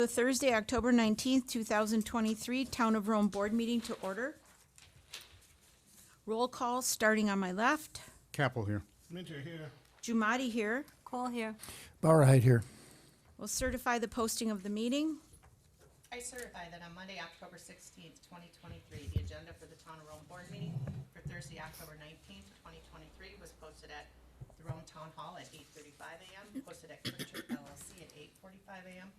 The Thursday, October 19th, 2023 Town of Rome Board Meeting to order. Roll call starting on my left. Capel here. Minter here. Jumati here. Cole here. Bauerheit here. Will certify the posting of the meeting. I certify that on Monday, October 16th, 2023, the agenda for the Town of Rome Board meeting for Thursday, October 19th, 2023 was posted at the Rome Town Hall at 8:35 a.m., posted at Quick Trip LLC at 8:45 a.m.,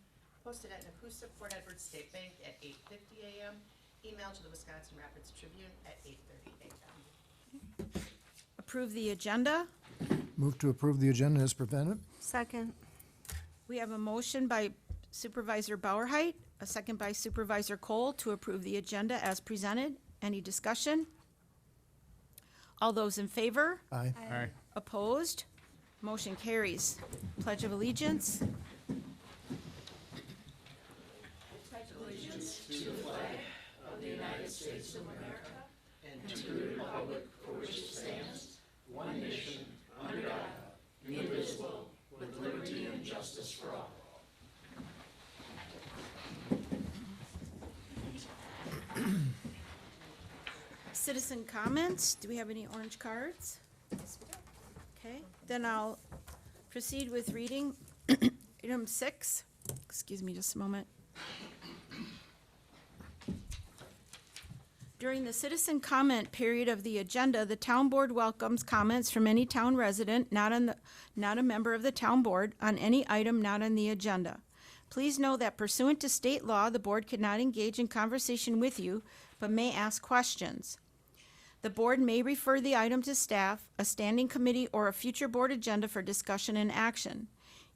posted at Nakusa Port Edward State Bank at 8:50 a.m., emailed to the Wisconsin Rapids Tribune at 8:30 a.m. Approve the agenda. Move to approve the agenda as presented. Second. We have a motion by Supervisor Bauerheit, a second by Supervisor Cole to approve the agenda as presented. Any discussion? All those in favor? Aye. Aye. Opposed? Motion carries. Pledge of Allegiance. Citizen comments. Do we have any orange cards? Okay, then I'll proceed with reading item 6. Excuse me just a moment. During the citizen comment period of the agenda, the town board welcomes comments from any town resident not a member of the town board on any item not on the agenda. Please know that pursuant to state law, the board cannot engage in conversation with you, but may ask questions. The board may refer the item to staff, a standing committee, or a future board agenda for discussion and action.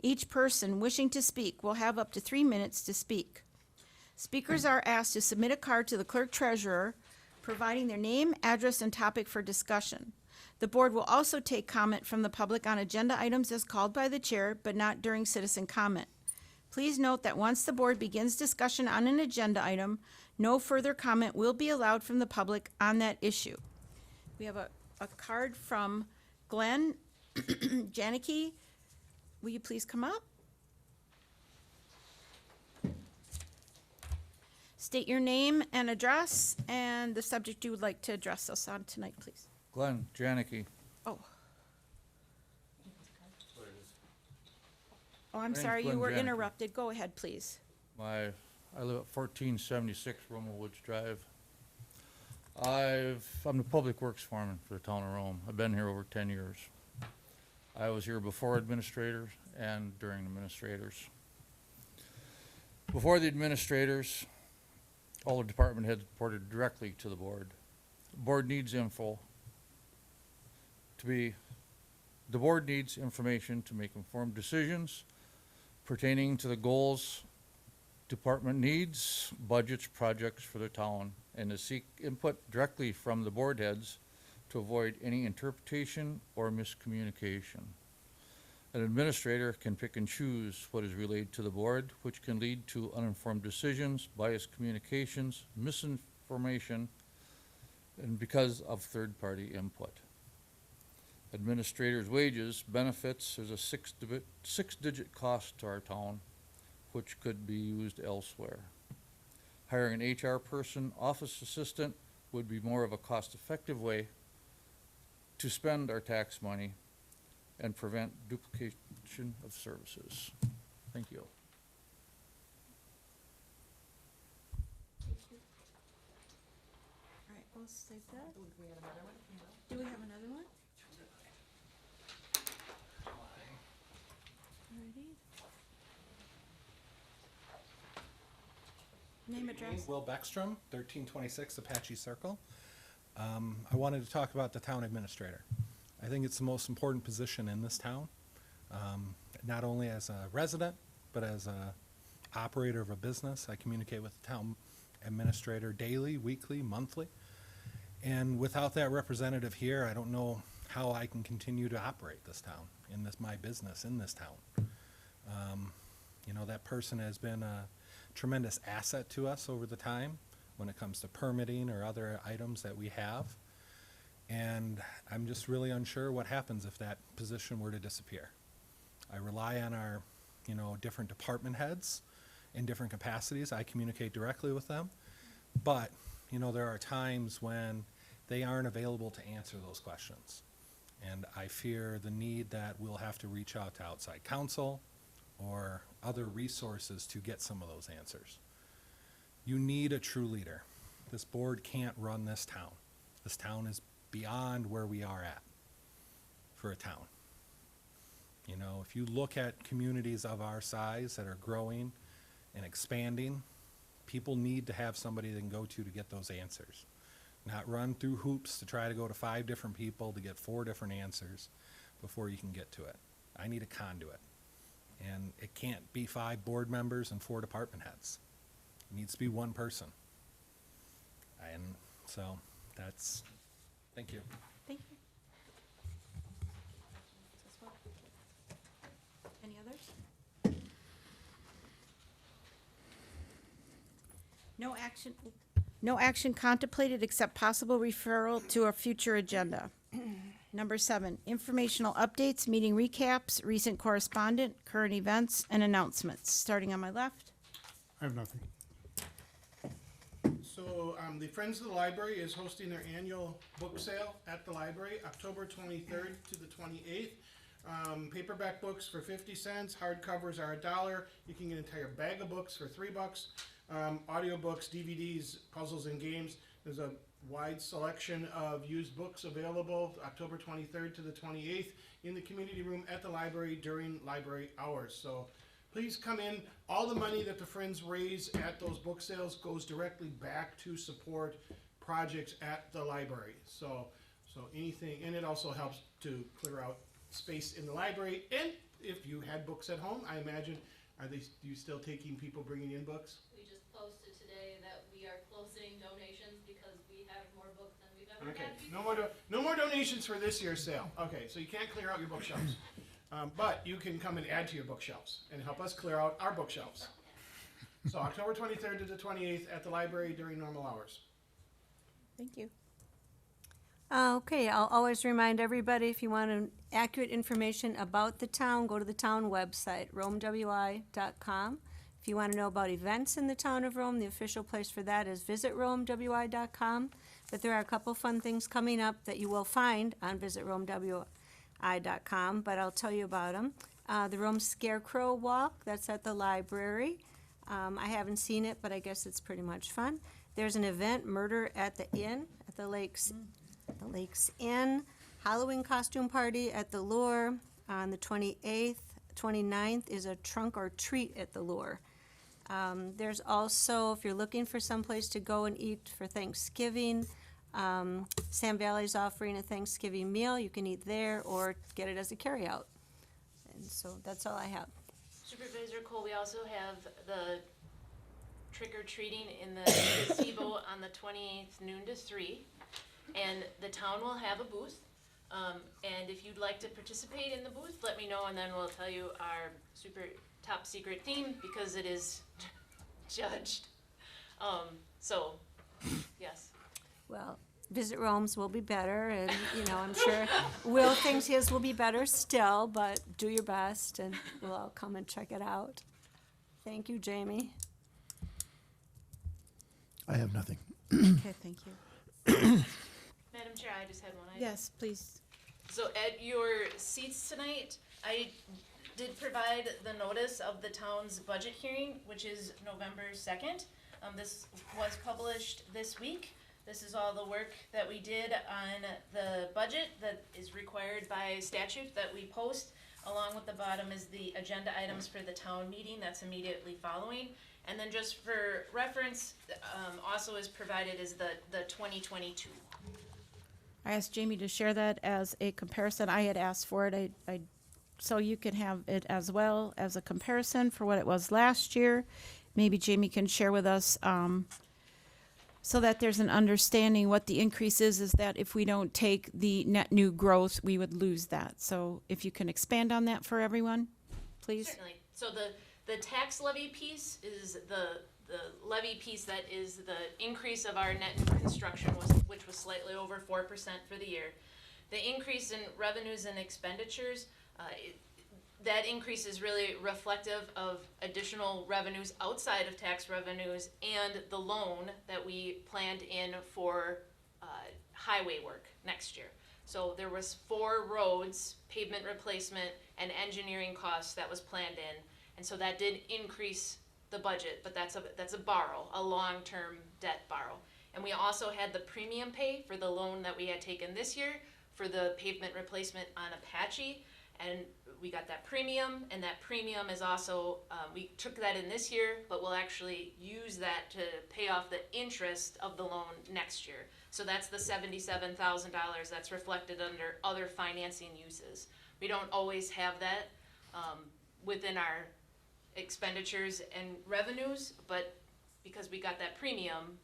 Each person wishing to speak will have up to 3 minutes to speak. Speakers are asked to submit a card to the clerk treasurer, providing their name, address, and topic for discussion. The board will also take comment from the public on agenda items as called by the chair, but not during citizen comment. Please note that once the board begins discussion on an agenda item, no further comment will be allowed from the public on that issue. We have a card from Glenn Janicki. Will you please come up? State your name and address and the subject you would like to address us on tonight, please. Glenn Janicki. Oh. Oh, I'm name's sorry, you Glenn were Janicki. interrupted. Go ahead, please. I live at 1476 Romo Woods Drive. I'm the public works foreman for the town of Rome. I've been here over 10 years. I was here before administrators and during administrators. Before the administrators, all the department heads reported directly to the board. The board needs info the board needs information to make informed decisions pertaining to the goals department needs, budgets, projects for the town, and to seek input directly from the board heads to avoid any interpretation or miscommunication. An administrator can pick and choose what is relayed to the board, which can lead to uninformed decisions, biased communications, misinformation, and because of third-party input. Administrators' wages, benefits, there's a six-digit cost to our town, which could be used elsewhere. Hiring an HR person, office assistant, would be more of a cost-effective way to spend our tax money and prevent duplication of services. Thank you. All right, we'll save that. Do we have another one? Alrighty. Name, address. Will Beckstrom, 1326 Apache Circle. I wanted to talk about the town administrator. I think it's the most important position in this town, not only as a resident, but as a operator of a business. I communicate with the town administrator daily, weekly, monthly. And without that representative here, I don't know how I can continue to operate this town, my business in this town. You know, that person has been a tremendous asset to us over the time when it comes to permitting or other items that we have. And I'm just really unsure what happens if that position were to disappear. I rely on our, different department heads in different capacities. I communicate directly with them. But, you know, there are times when they aren't available to answer those questions. And I fear the need that we'll have to reach out to outside counsel or other resources to get some of those answers. You need a true leader. This board can't run this town. This town is beyond where we are at for a town. You know, if you look at communities of our size that are growing and expanding, people need to have somebody they can go to get those answers. Not run through hoops to try to go to 5 different people to get 4 different answers before you can get to it. I need a conduit. And it can't be 5 board members and 4 department heads. It needs to be one person. And so that's, thank you. Thank you. Any others? No action contemplated except possible referral to a future agenda. Number 7, informational updates, meeting recaps, recent correspondent, current events, and announcements. Starting on my left. I have nothing. So, the Friends of the Library is hosting their annual book sale at the library, October 23rd to the 28th. Paperback books for 50 cents, hardcovers are $1. You can get an entire bag of books for $3. Audiobooks, DVDs, puzzles, and games. There's a wide selection of used books available, October 23rd to the 28th, in the community room at the library during library hours. So please come in. All the money that the Friends raise at those book sales goes directly back to support projects at the library. So anything, and it also helps to clear out space in the library. And if you had books at home, I imagine, you still taking people bringing in books? We just posted today that we are closing donations because we have more books than we've ever Okay, had before. no more donations for this year's sale. Okay, so you can't clear out your bookshelves. But you can come and add to your bookshelves and help us clear out our bookshelves. So October 23rd to the 28th at the library during normal hours. Thank you. Okay, I'll always remind everybody, if you want accurate information about the town, go to the town website, romewi.com. If you want to know about events in the town of Rome, the official place for that is visitromewi.com. But there are a couple fun things coming up that you will find on visitromewi.com, but I'll tell you about them. The Rome Scarecrow Walk, that's at the library. I haven't seen it, but I guess it's pretty much fun. There's an event, Murder at the Inn, at the Lakes Inn. Halloween costume party at the Lure on the 28th. 29th is a trunk or treat at the Lure. There's also, if you're looking for someplace to go and eat for Thanksgiving, Sam Valley's offering a Thanksgiving meal. You can eat there or get it as a carryout. And so that's all I have. Supervisor Cole, we also have the trick-or-treating in the gazebo on the 28th, noon to 3. And the town will have a booth. And if you'd like to participate in the booth, let me know, and then we'll tell you our super top secret theme, because it is judged. So, yes. Well, Visit Rome's will be better, and, I'm sure Will thinks his will be better still, but do your best, and we'll all come and check it out. Thank you, Jamie. I have nothing. Okay, thank you. Madam Chair, I just had one item. Yes, please. So at your seats tonight, I did provide the notice of the town's budget hearing, which is November 2nd. This was published this week. This is all the work that we did on the budget that is required by statute that we post. Along with the bottom is the agenda items for the town meeting that's immediately following. And then just for reference, also is provided is the 2022. I asked Jamie to share that as a comparison. I had asked for it. So you can have it as well as a comparison for what it was last year. Maybe Jamie can share with us, so that there's an understanding what the increase is that if we don't take the net new growth, we would lose that. So if you can expand on that for everyone, please. Certainly. So the tax levy piece is the levy piece that is the increase of our net new construction, which was slightly over 4% for the year. The increase in revenues and expenditures, that increase is really reflective of additional revenues outside of tax revenues and the loan that we planned in for highway work next year. So there was 4 roads, pavement replacement, and engineering costs that was planned in, and so that did increase the budget, but that's a borrow, a long-term debt borrow. And we also had the premium pay for the loan that we had taken this year for the pavement replacement on Apache, and we got that premium, and that premium is also, we took that in this year, but we'll actually use that to pay off the interest of the loan next year. So that's the $77,000 that's reflected under other financing uses. We don't always have that within our expenditures and revenues, but because we got that premium,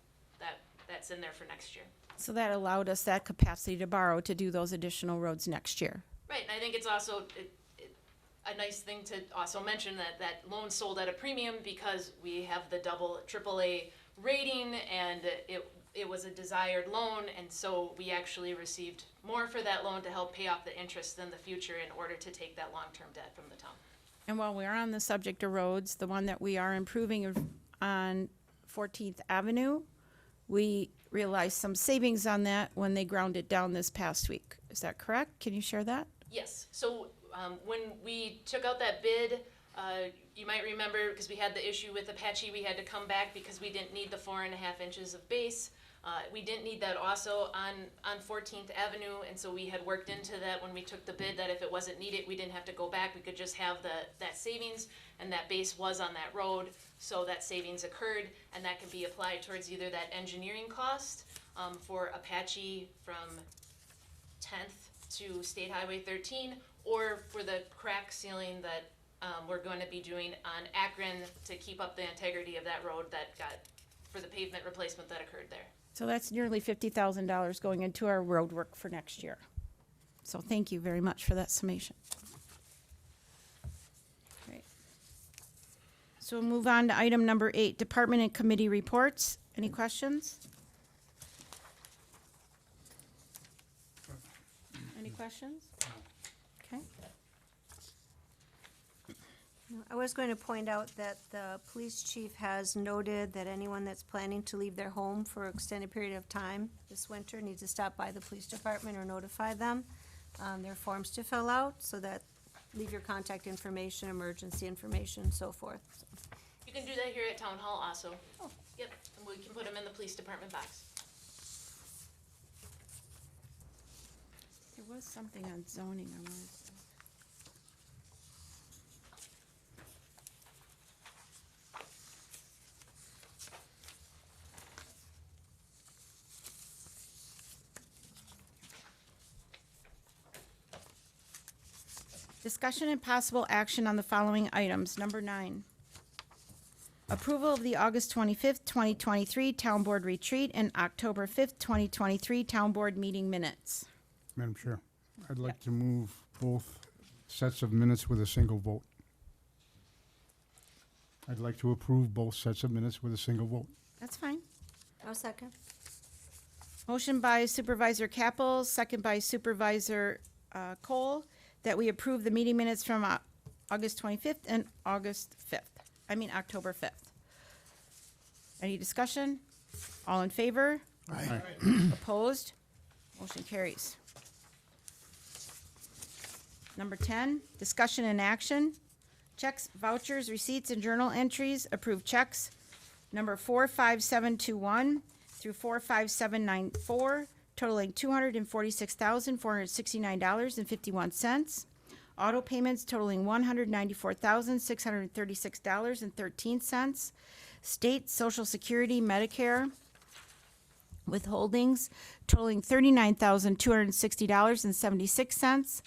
that's in there for next year. So that allowed us that capacity to borrow to do those additional roads next year. Right, and I think it's also a nice thing to also mention that loan sold at a premium because we have the AAA rating, and it was a desired loan, and so we actually received more for that loan to help pay off the interest in the future in order to take that long-term debt from the town. And while we're on the subject of roads, the one that we are improving on 14th Avenue, we realized some savings on that when they ground it down this past week. Is that correct? Can you share that? Yes, so when we took out that bid, you might remember, because we had the issue with Apache, we had to come back because we didn't need the 4.5 inches of base. We didn't need that also on 14th Avenue, and so we had worked into that when we took the bid, that if it wasn't needed, we didn't have to go back, we could just have that savings, and that base was on that road, so that savings occurred, and that can be applied towards either that engineering cost for Apache from 10th to State Highway 13, or for the crack sealing that we're going to be doing on Akron to keep up the integrity of that road for the pavement replacement that occurred there. So that's nearly $50,000 going into our road work for next year. So thank you very much for that summation. Great. So we'll move on to item number 8, department and committee reports. Any questions? Any questions? Okay. I was going to point out that the police chief has noted that anyone that's planning to leave their home for an extended period of time this winter needs to stop by the police department or notify them. There are forms to fill out, so that leave your contact information, emergency information, and so forth. You can do that here at Town Hall also. Yep, and we can put them in the police department box. There was something on zoning I wanted to say. Discussion and possible action on the following items. Number 9, approval of the August 25th, 2023 Town Board Retreat and October 5th, 2023 Town Board Meeting Minutes. Madam Chair, I'd like to move both sets of minutes with a single vote. I'd like to approve both sets of minutes with a single vote. That's fine. I'll second. Motion by Supervisor Capel, second by Supervisor Cole, that we approve the meeting minutes from August 25th and October 5th. Any discussion? All in favor? Aye. Opposed? Motion carries. Number 10, discussion and action. Checks, vouchers, receipts, and journal entries. Approve checks number 45721 through 45794, totaling $246,469.51. Auto payments totaling $194,636.13. State Social Security Medicare withholdings totaling $39,260.76.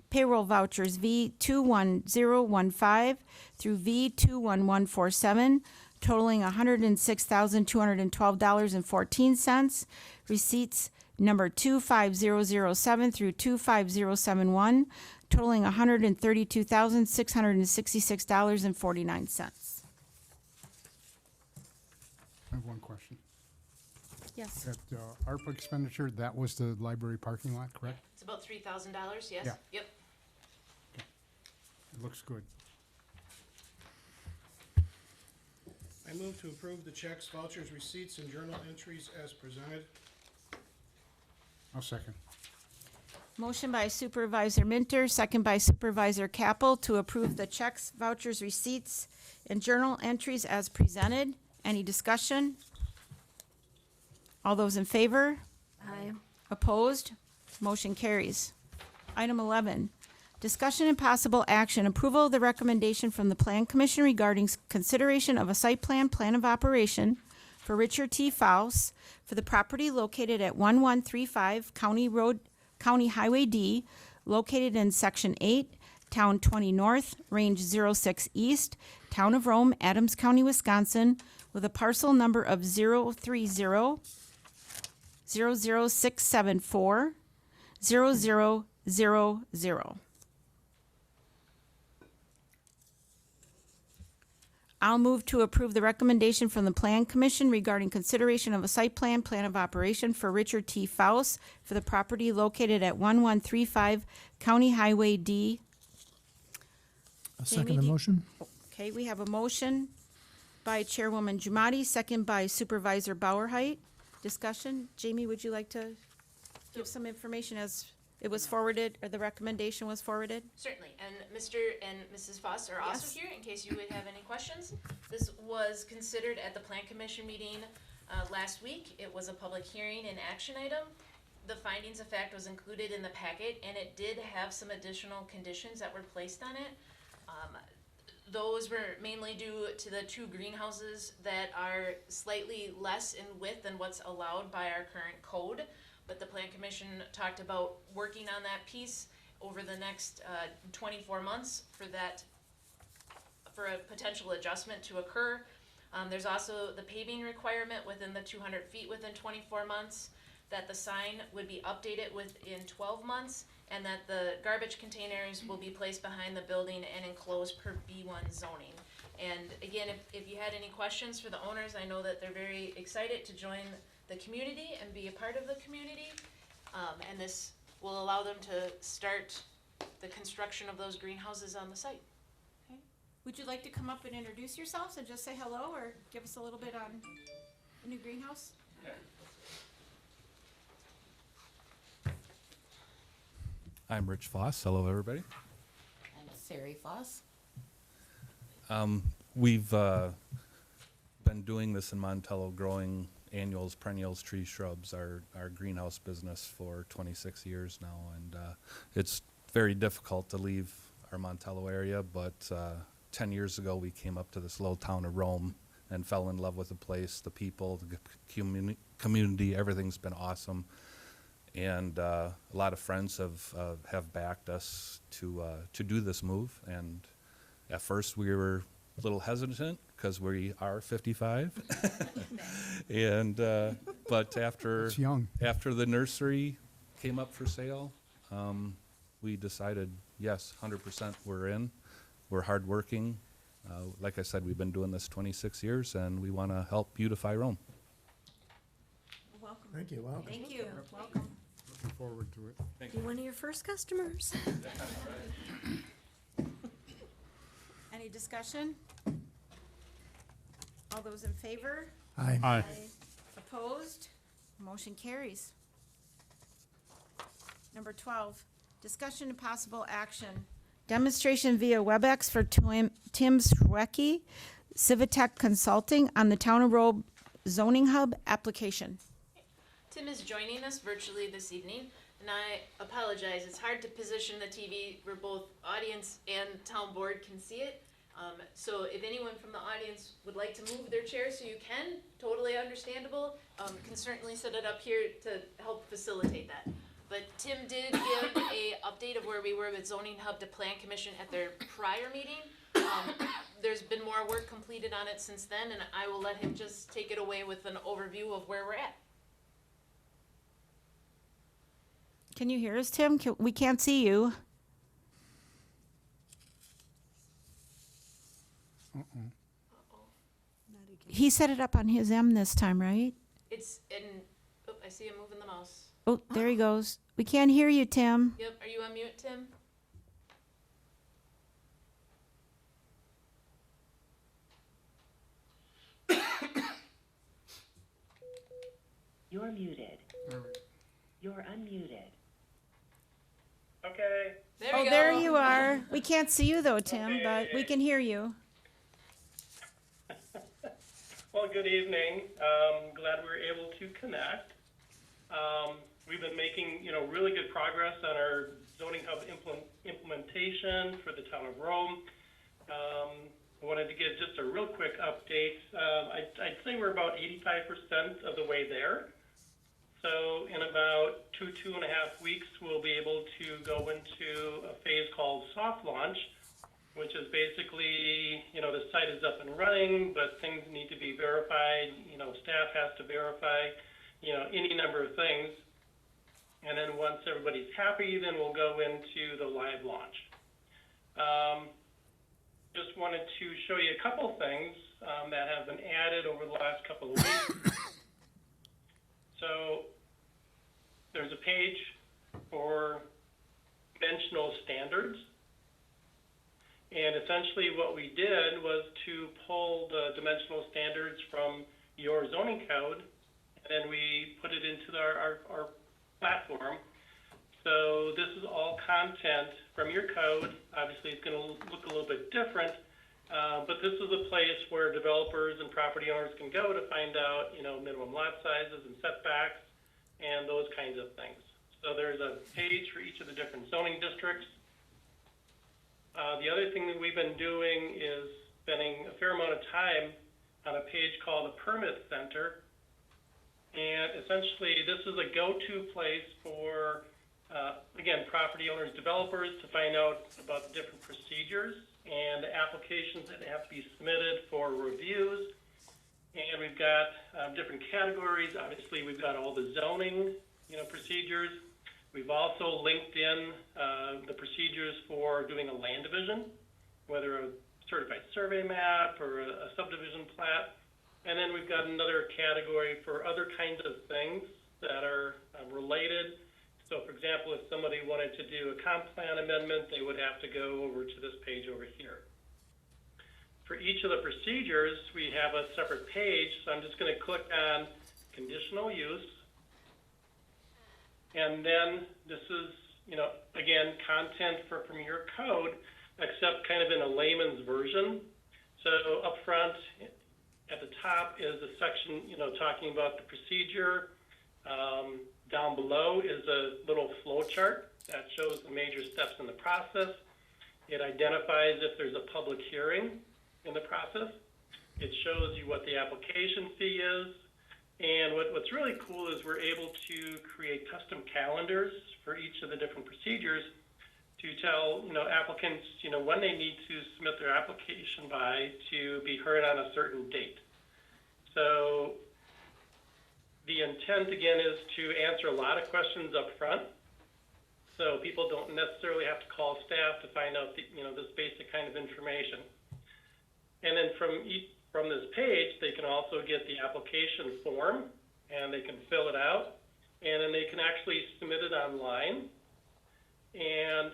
Payroll vouchers V21015 through V21147, totaling $106,212.14. Receipts number 25007 through 25071, totaling $132,666.49. I have one question. Yes. That ARPA expenditure, that was the library parking lot, correct? It's about $3,000, yes? Yeah. Yep. It looks good. I move to approve the checks, vouchers, receipts, and journal entries as presented. I'll second. Motion by Supervisor Minter, second by Supervisor Capel to approve the checks, vouchers, receipts, and journal entries as presented. Any discussion? All those in favor? Aye. Opposed? Motion carries. Item 11, discussion and possible action, approval of the recommendation from the Plan Commission regarding consideration of a site plan of operation for Richard T. Faust for the property located at 1135 County Highway D, located in Section 8, Town 20 North, Range 06 East, Town of Rome, Adams County, Wisconsin, with a parcel number of 030-00674 0000. I'll move to approve the recommendation from the Plan Commission regarding consideration of a site plan of operation for Richard T. Faust for the property located at 1135 County Highway D. I'll Jamie, second the do you- motion. Okay, we have a motion by Chairwoman Jumati, second by Supervisor Bauerheit. Discussion. Jamie, would you like to give some information as it was forwarded, or the recommendation was forwarded? Certainly, and Mr. and Mrs. Foss are also Yes. here in case you would have any questions. This was considered at the Plan Commission meeting last week. It was a public hearing and action item. The findings of fact was included in the packet, and it did have some additional conditions that were placed on it. Those were mainly due to the two greenhouses that are slightly less in width than what's allowed by our current code. But the Plan Commission talked about working on that piece over the next 24 months for a potential adjustment to occur. There's also the paving requirement within the 200 feet within 24 months, that the sign would be updated within 12 months, and that the garbage containers will be placed behind the building and enclosed per B1 zoning. And again, if you had any questions for the owners, I know that they're very excited to join the community and be a part of the community. And this will allow them to start the construction of those greenhouses on the site. Would you like to come up and introduce yourselves and just say hello, or give us a little bit on the new greenhouse? I'm Rich Foss. Hello, everybody. And Sari Foss. We've been doing this in Montello, growing annuals, perennials, trees, shrubs, our greenhouse business for 26 years now. And it's very difficult to leave our Montello area, but 10 years ago we came up to this little town of Rome and fell in love with the place, the people, the community. Everything's been awesome. And a lot of friends have backed us to do this move. And at first we were a little hesitant because we are 55. And but It's young. after the nursery came up for sale, we decided, yes, 100% we're in. We're hardworking. Like I said, we've been doing this 26 years, and we want to help beautify Rome. Welcome. Thank you, welcome. Thank you. Welcome. Looking forward to it. Be one of your first customers. Any discussion? All those in favor? Aye. Aye. Opposed? Motion carries. Number 12, discussion and possible action. Demonstration via WebEx for Tim Schwecke, Civitech Consulting on the Town of Rome Zoning Hub application. Tim is joining us virtually this evening, and I apologize. It's hard to position the TV where both audience and town board can see it. So if anyone from the audience would like to move their chair so you can, totally understandable, can certainly set it up here to help facilitate that. But Tim did give a update of where we were with Zoning Hub to Plan Commission at their prior meeting. There's been more work completed on it since then, and I will let him just take it away with an overview of where we're at. Can you hear us, Tim? We can't see you. He set it up on his M this time, right? It's in, oh, I see him moving the mouse. Oh, there he goes. We can't hear you, Tim. Yep, are you on mute, Tim? You're muted. There we- You're unmuted. Okay. There Oh, we go. there you are. We can't see you though, Tim, but we can hear you. Well, good evening. Glad we were able to connect. We've been making, really good progress on our zoning hub implementation for the town of Rome. I wanted to give just a real quick update. I'd say we're about 85% of the way there. So in about two and a half weeks, we'll be able to go into a phase called soft launch, which is basically, the site is up and running, but things need to be verified. Staff has to verify, any number of things. And then once everybody's happy, then we'll go into the live launch. Just wanted to show you a couple things that have been added over the last couple of weeks. So there's a page for dimensional standards. And essentially what we did was to pull the dimensional standards from your zoning code, and then we put it into our platform. So this is all content from your code. Obviously, it's going to look a little bit different, but this is a place where developers and property owners can go to find out, minimum lot sizes and setbacks and those kinds of things. So there's a page for each of the different zoning districts. The other thing that we've been doing is spending a fair amount of time on a page called the Permit Center. And essentially, this is a go-to place for, again, property owners, developers to find out about the different procedures and the applications that have to be submitted for reviews. And we've got different categories. Obviously, we've got all the zoning, procedures. We've also linked in the procedures for doing a land division, whether a certified survey map or a subdivision plat. And then we've got another category for other kinds of things that are related. So, for example, if somebody wanted to do a comp plan amendment, they would have to go over to this page over here. For each of the procedures, we have a separate page. So I'm just going to click on conditional use. And then this is, again, content from your code, except kind of in a layman's version. So up front, at the top is a section, talking about the procedure. Down below is a little flow chart that shows the major steps in the process. It identifies if there's a public hearing in the process. It shows you what the application fee is. And what's really cool is we're able to create custom calendars for each of the different procedures to tell, applicants, when they need to submit their application by to be heard on a certain date. So the intent, again, is to answer a lot of questions up front. So people don't necessarily have to call staff to find out, this basic kind of information. And then from this page, they can also get the application form, and they can fill it out, and then they can actually submit it online. And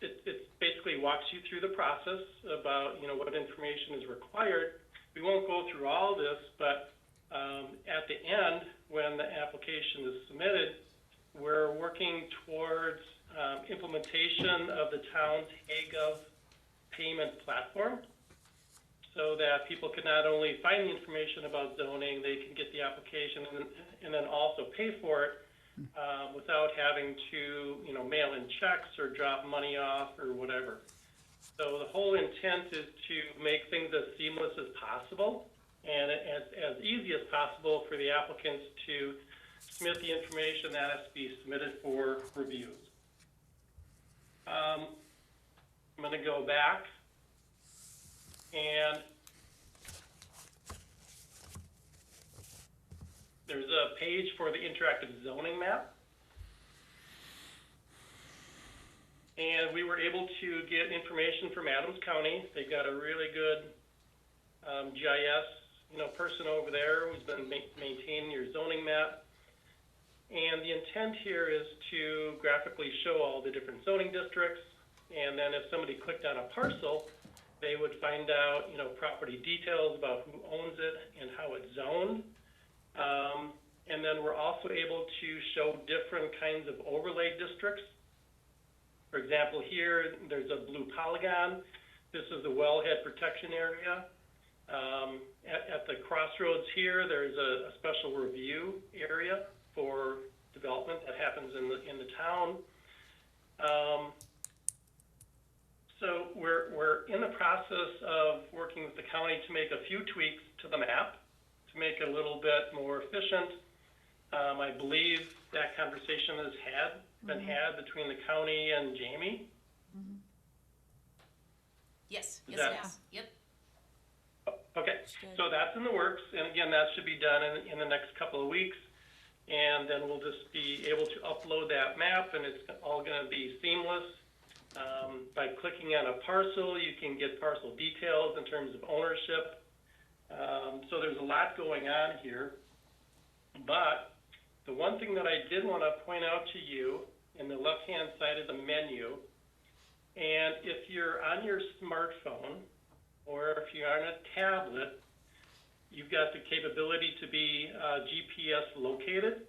it basically walks you through the process about, what information is required. We won't go through all this, but at the end, when the application is submitted, we're working towards implementation of the town's AGov payment platform, so that people can not only find the information about zoning, they can get the application and then also pay for it without having to, mail in checks or drop money off or whatever. So the whole intent is to make things as seamless as possible and as easy as possible for the applicants to submit the information that has to be submitted for reviews. I'm going to go back. And there's a page for the interactive zoning map. And we were able to get information from Adams County. They've got a really good GIS, person over there who's been maintaining your zoning map. And the intent here is to graphically show all the different zoning districts. And then if somebody clicked on a parcel, they would find out, property details about who owns it and how it's zoned. And then we're also able to show different kinds of overlay districts. For example, here, there's a blue polygon. This is the wellhead protection area. At the crossroads here, there's a special review area for development that happens in the town. So we're in the process of working with the county to make a few tweaks to the map to make it a little bit more efficient. I believe that conversation has been had between the county and Jamie. Yes, yes, That- it is. Yep. Okay, so that's in the works, and again, that should be done in the next couple of weeks. And then we'll just be able to upload that map, and it's all gonna be seamless. By clicking on a parcel, you can get parcel details in terms of ownership. So there's a lot going on here. But the one thing that I did wanna point out to you, in the left-hand side of the menu, and if you're on your smartphone, or if you're on a tablet, you've got the capability to be GPS located.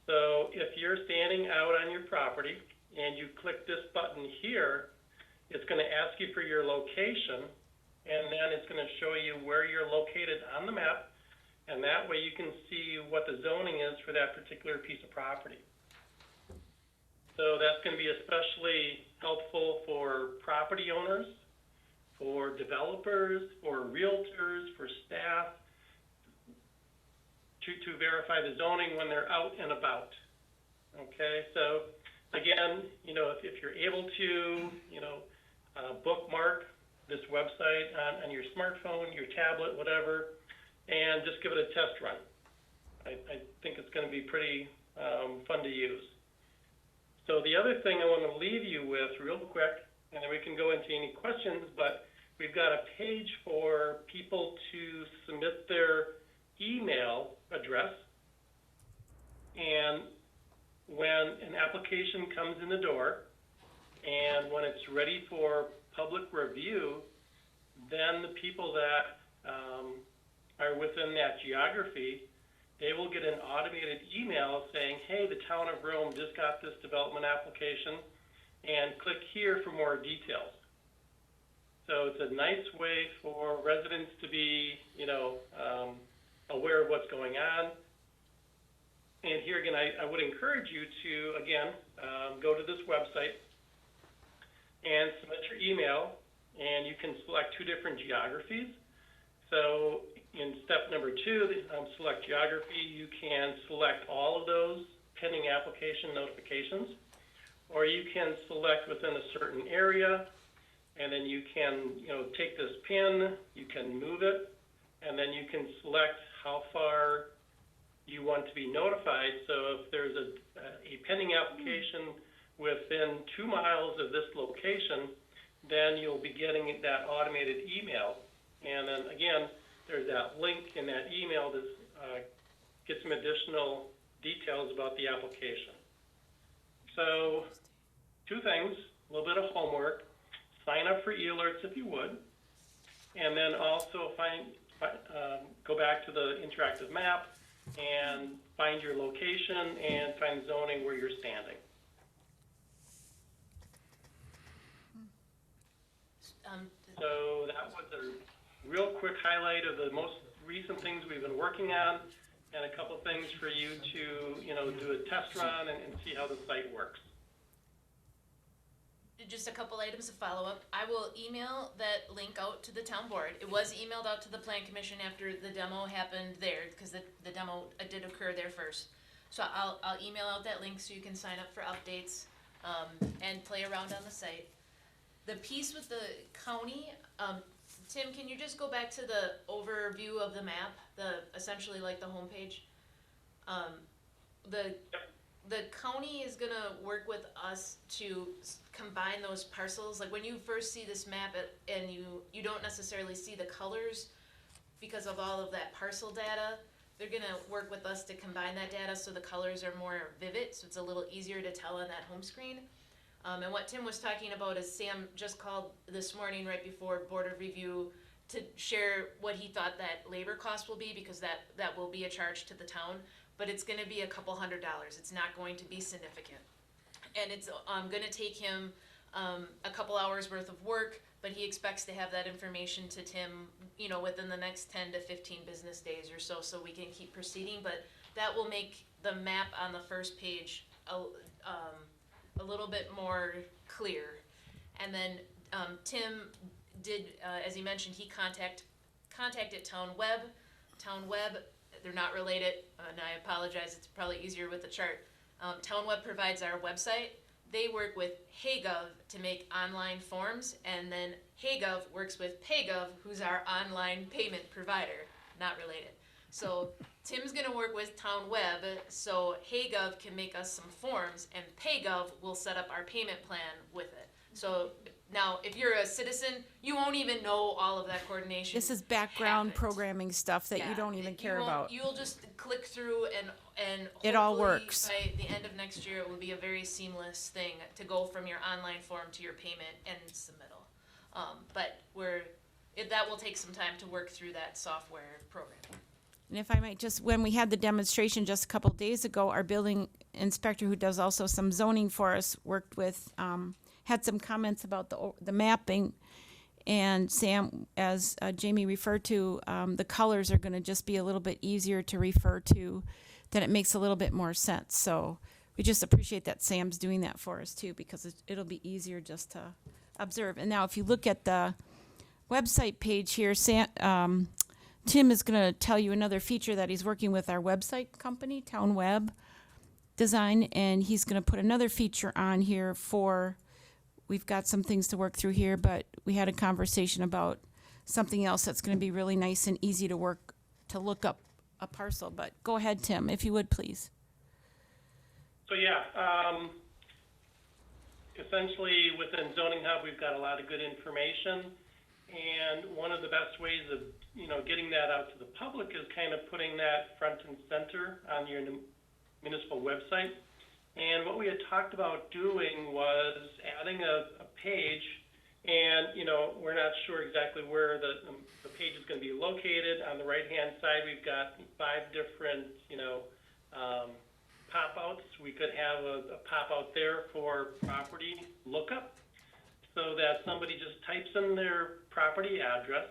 So if you're standing out on your property and you click this button here, it's going to ask you for your location, and then it's going to show you where you're located on the map, and that way you can see what the zoning is for that particular piece of property. So that's going to be especially helpful for property owners, for developers, for realtors, for staff, to verify the zoning when they're out and about. Okay, so again, if you're able to, bookmark this website on your smartphone, your tablet, whatever, and just give it a test run. I think it's going to be pretty fun to use. So the other thing I want to leave you with real quick, and then we can go into any questions, but we've got a page for people to submit their email address. And when an application comes in the door, and when it's ready for public review, then the people that are within that geography, they will get an automated email saying, hey, the town of Rome just got this development application, and click here for more details. So it's a nice way for residents to be, aware of what's going on. And here again, I would encourage you to, again, go to this website and submit your email, and you can select two different geographies. So in step number 2, select geography, you can select all of those pending application notifications, or you can select within a certain area, and then you can, take this pin, you can move it, and then you can select how far you want to be notified. So if there's a pending application within 2 miles of this location, then you'll be getting that automated email. And then again, there's that link in that email to get some additional details about the application. So 2 things, a little bit of homework. Sign up for e-alerts if you would, and then also go back to the interactive map and find your location and find zoning where you're standing. So that was a real quick highlight of the most recent things we've been working on, and a couple things for you to, do a test run and see how the site works. Just a couple items of follow-up. I will email that link out to the town board. It was emailed out to the plan commission after the demo happened there, because the demo did occur there first. So I'll email out that link so you can sign up for updates, and play around on the site. The piece with the county, Tim, can you just go back to the overview of the map, essentially like the homepage? The county is gonna work with us to combine those parcels. Like when you first see this map and you don't necessarily see the colors because of all of that parcel data, they're gonna work with us to combine that data so the colors are more vivid, so it's a little easier to tell on that home screen. And what Tim was talking about is Sam just called this morning right before Board of Review to share what he thought that labor cost will be, because that will be a charge to the town, but it's gonna be a couple $100. It's not going to be significant. And it's, gonna take him, a couple hours worth of work, but he expects to have that information to Tim, you know, within the next 10 to 15 business days or so, so we can keep proceeding, but that will make the map on the first page a little bit more clear. And then, Tim did, as he mentioned, he contacted Town Web. Town Web, they're not related, and I apologize, it's probably easier with the chart. Town Web provides our website. They work with HeyGov to make online forms, and then HeyGov works with PayGov, who's our online payment provider, not related. So Tim's gonna work with Town Web, so HeyGov can make us some forms, and PayGov will set up our payment plan with it. So now, if you're a citizen, you won't even know all of that coordination. This is background happened. programming stuff that you Yeah, don't even you care won't- about. You'll just click through and It all hopefully works. by the end of next year, it will be a very seamless thing to go from your online form to your payment and submittal. But that will take some time to work through that software program. And if I might, just when we had the demonstration just a couple days ago, our building inspector, who does also some zoning for us, worked with, had some comments about the mapping. And Sam, as Jamie referred to, the colors are gonna just be a little bit easier to refer to, then it makes a little bit more sense. So we just appreciate that Sam's doing that for us too, because it'll be easier just to observe. And now if you look at the website page here, Tim is gonna tell you another feature that he's working with our website company, Town Web Design, and he's gonna put another feature on here for, we've got some things to work through here, but we had a conversation about something else that's gonna be really nice and easy to look up a parcel. But go ahead, Tim, if you would, please. So essentially within Zoning Hub, we've got a lot of good information. And one of the best ways of, getting that out to the public is kind of putting that front and center on your municipal website. And what we had talked about doing was adding a page, and, we're not sure exactly where the page is going to be located. On the right-hand side, we've got 5 different, pop-outs. We could have a pop-out there for property lookup, so that somebody just types in their property address,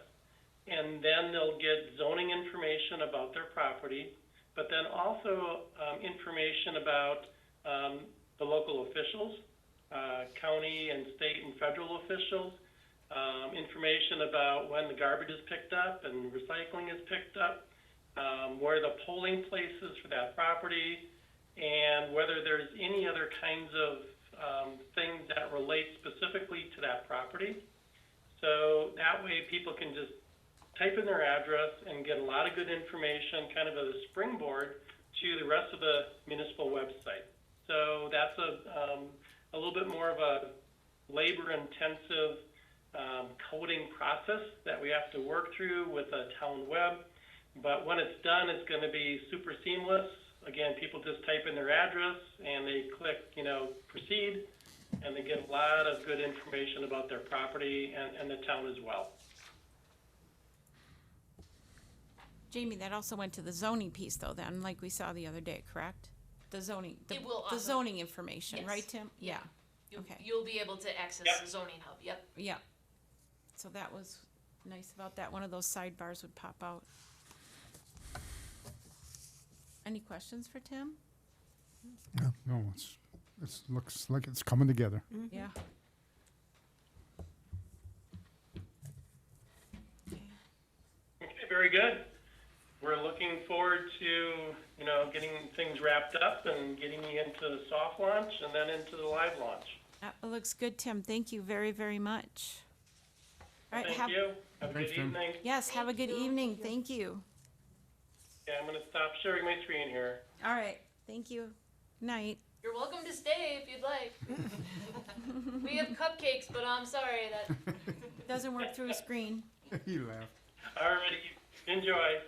and then they'll get zoning information about their property, but then also information about the local officials, county and state and federal officials, information about when the garbage is picked up and recycling is picked up, where the polling place is for that property, and whether there's any other kinds of things that relate specifically to that property. So that way people can just type in their address and get a lot of good information, kind of as a springboard to the rest of the municipal website. So that's a little bit more of a labor-intensive coding process that we have to work through with a Town Web. But when it's done, it's going to be super seamless. Again, people just type in their address and they click, proceed, and they get a lot of good information about their property and the town as well. Jamie, that also went to the zoning piece though, then, like we saw the other day, correct? The zoning, It will the also- zoning information, Yes. right, Tim? Yeah. Okay. You'll be able to access Yep. the zoning hub, yep. Yeah. So that was nice about that. One of those sidebars would pop out. Any questions for Tim? No, it looks like it's coming together. Yeah. Okay, very good. We're looking forward to, getting things wrapped up and getting you into the soft launch and then into the live launch. That looks good, Tim. Thank you very, very much. All right, Thank you. Have a Thanks, good Tim. evening. Yes, have a good evening. Thank you. Yeah, I'm going to stop sharing my screen here. All right, thank you. Night. You're welcome to stay if you'd like. We have cupcakes, but I'm sorry that Doesn't work through a screen. He laughed. All righty. Enjoy.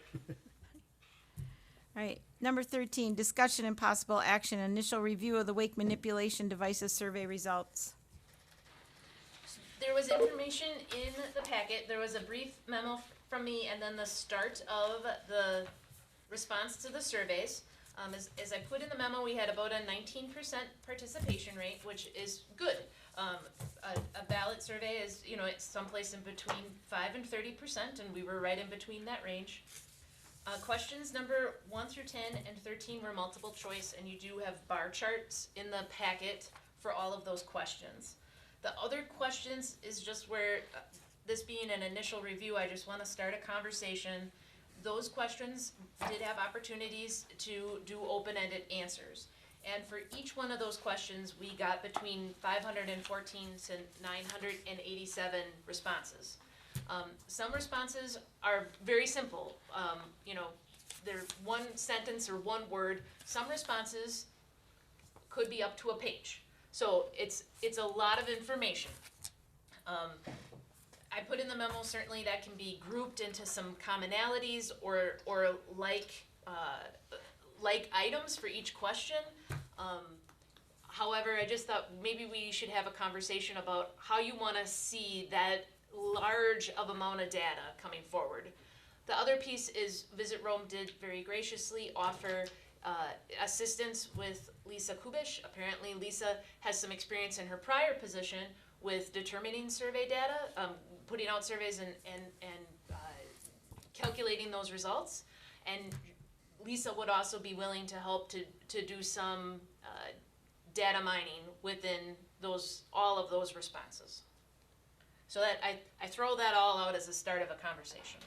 All right, number 13, discussion and possible action, initial review of the wake manipulation devices survey results. there was information in the packet. There was a brief memo from me and then the start of the response to the surveys. As I put in the memo, we had about a 19% participation rate, which is good. A ballot survey is, you know, it's someplace in between 5 and 30%, and we were right in between that range. Questions number 1 through 10 and 13 were multiple choice, and you do have bar charts in the packet for all of those questions. The other questions is just where, this being an initial review, I just want to start a conversation. Those questions did have opportunities to do open-ended answers. And for each one of those questions, we got between 514 to 987 responses. Some responses are very simple. You know, they're one sentence or one word. Some responses could be up to a page. So it's a lot of information. I put in the memo, certainly that can be grouped into some commonalities or like items for each question. However, I just thought maybe we should have a conversation about how you want to see that large of amount of data coming forward. The other piece is Visit Rome did very graciously offer assistance with Lisa Kubish. Apparently Lisa has some experience in her prior position with determining survey data, putting out surveys and calculating those results. And Lisa would also be willing to help to do some data mining within all of those responses. So that I throw that all out as a start of a conversation.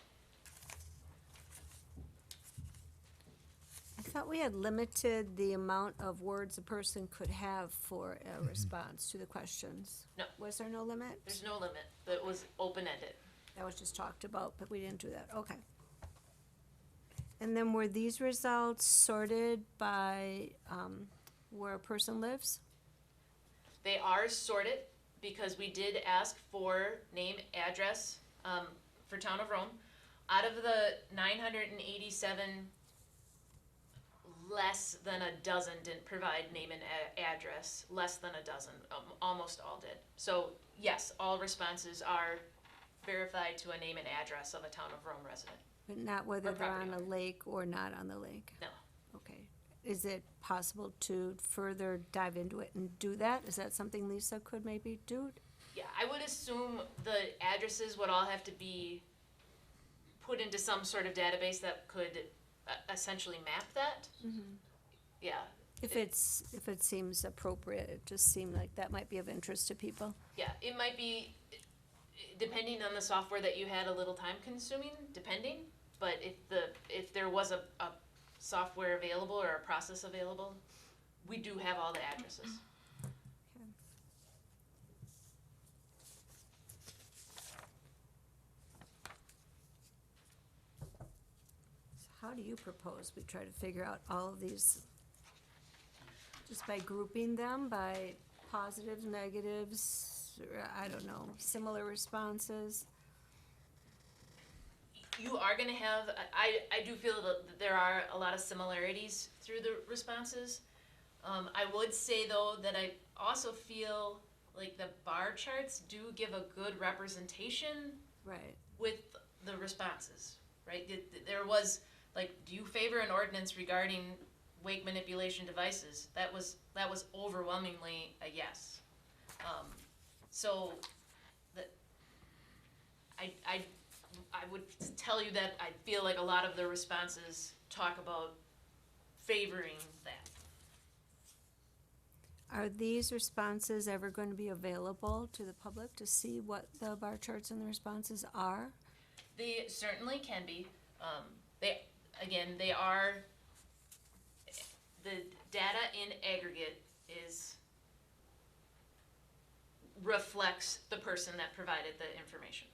I thought we had limited the amount of words a person could have for a response to the questions. No. Was there no limit? There's no limit. It was open-ended. That was just talked about, but we didn't do that, okay. And then were these results sorted by, where a person lives? They are sorted because we did ask for name, address, for Town of Rome. Out of the 987, less than a dozen didn't provide name and address. Less than a dozen, almost all did. So yes, all responses are verified to a name and address of a Town of Rome resident. But not whether Or they're property on a owner. lake or not on the lake? No. Okay. Is it possible to further dive into it and do that? Is that something Lisa could maybe do? Yeah, I would assume the addresses would all have to be put into some sort of database that could essentially map that. Yeah. If it seems appropriate, it just seemed like that might be of interest to people. Yeah, it might be, depending on the software that you had, a little time consuming, depending. But if there was a software available or a process available, we do have all the addresses. So how do you propose we try to figure out all of these? Just by grouping them by positives, negatives, or I don't know, similar responses? You are gonna have, I do feel that there are a lot of similarities through the responses. I would say though that I also feel like the bar charts do give a good representation Right. with the responses, right? There was, like, do you favor an ordinance regarding wake manipulation devices? That was overwhelmingly a yes. So, I would tell you that I feel like a lot of the responses talk about favoring that. Are these responses ever going to be available to the public to see what the bar charts and the responses are? They certainly can be. They are, the data in aggregate reflects the person that provided the information.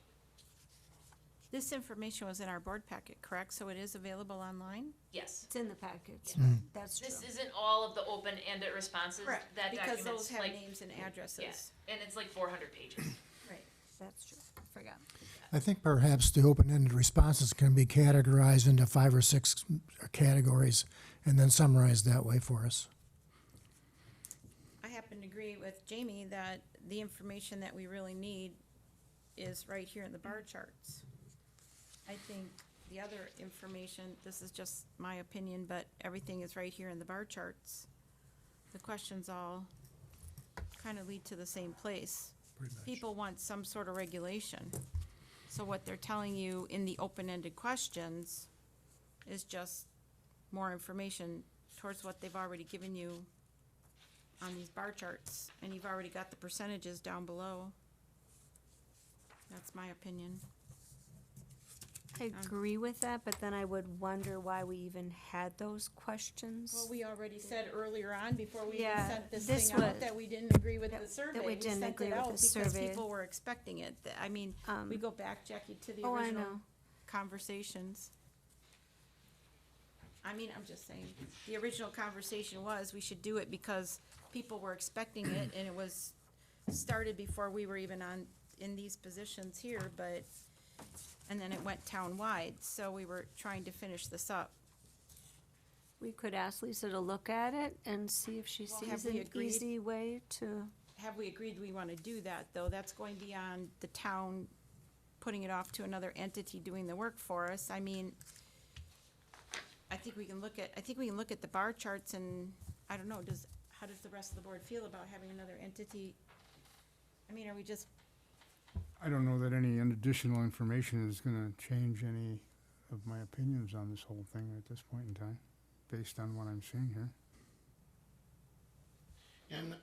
This information was in our board packet, correct? So it is available online? Yes. It's in the packets, Yeah. that's true. This isn't all of the open-ended responses. That Because document's those have like, names and yeah, addresses. and it's like 400 pages. Right, that's true, I forgot. I think perhaps the open-ended responses can be categorized into 5 or 6 categories and then summarized that way for us. I happen to agree with Jamie that the information that we really need is right here in the bar charts. I think the other information, this is just my opinion, but everything is right here in the bar charts. The questions all kind of lead to the same place. People want some sort of regulation. So what they're telling you in the open-ended questions is just more information towards what they've already given you on these bar charts, and you've already got the percentages down below. That's my opinion. I agree with that, but then I would wonder why we even had those questions. Well, we already said earlier on, before we even Yeah, sent this this thing out, was- that we didn't agree with the that survey. we didn't sent agree it with out the because survey. people were expecting it. I mean, we go back, Jackie, to the Oh, I original know. conversations. I mean, I'm just saying, the original conversation was, we should do it because people were expecting it, and it was started before we were even in these positions here, but, and then it went town-wide, so we were trying to finish this up. We could ask Lisa to look at it and see if she Well, sees have we an agreed? easy way to. Have we agreed we want to do that, though? That's going beyond the town putting it off to another entity doing the work for us. I mean, I think we can look at the bar charts and, I don't know, how does the rest of the board feel about having another entity? I mean, are we just, I don't know that any additional information is gonna change any of my opinions on this whole thing at this point in time, based on what I'm seeing here. And,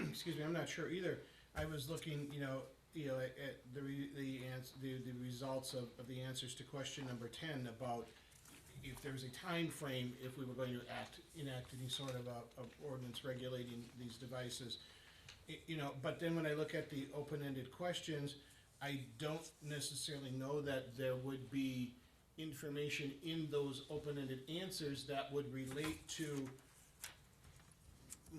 excuse me, I'm not sure either. I was looking, at the results of the answers to question number 10 about if there's a time frame if we were going to enact any sort of ordinance regulating these devices. But then when I look at the open-ended questions, I don't necessarily know that there would be information in those open-ended answers that would relate to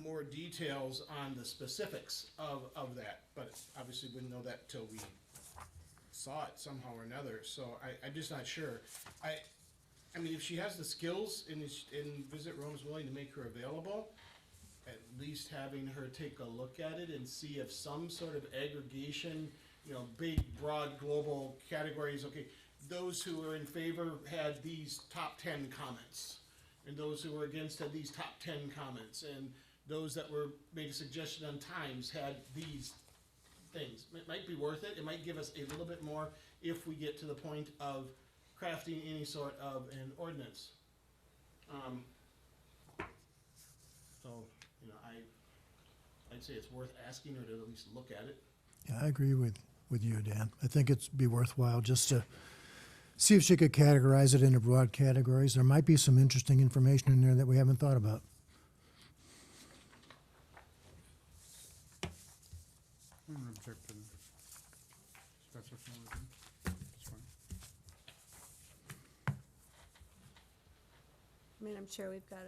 more details on the specifics of that, but obviously wouldn't know that till we saw it somehow or another, so I'm just not sure. I mean, if she has the skills and Visit Rome's willing to make her available, at least having her take a look at it and see if some sort of aggregation, big, broad, global categories, okay, those who were in favor had these top 10 comments, and those who were against had these top 10 comments, and those that were made a suggestion on times had these things. It might be worth it. It might give us a little bit more if we get to the point of crafting any sort of an ordinance. So, I'd say it's worth asking her to at least look at it. Yeah, I agree with you, Dan. I think it'd be worthwhile just to see if she could categorize it into broad categories. There might be some interesting information in there that we haven't thought about. I don't object to specifying everything. It's fine. I mean, I'm sure we've got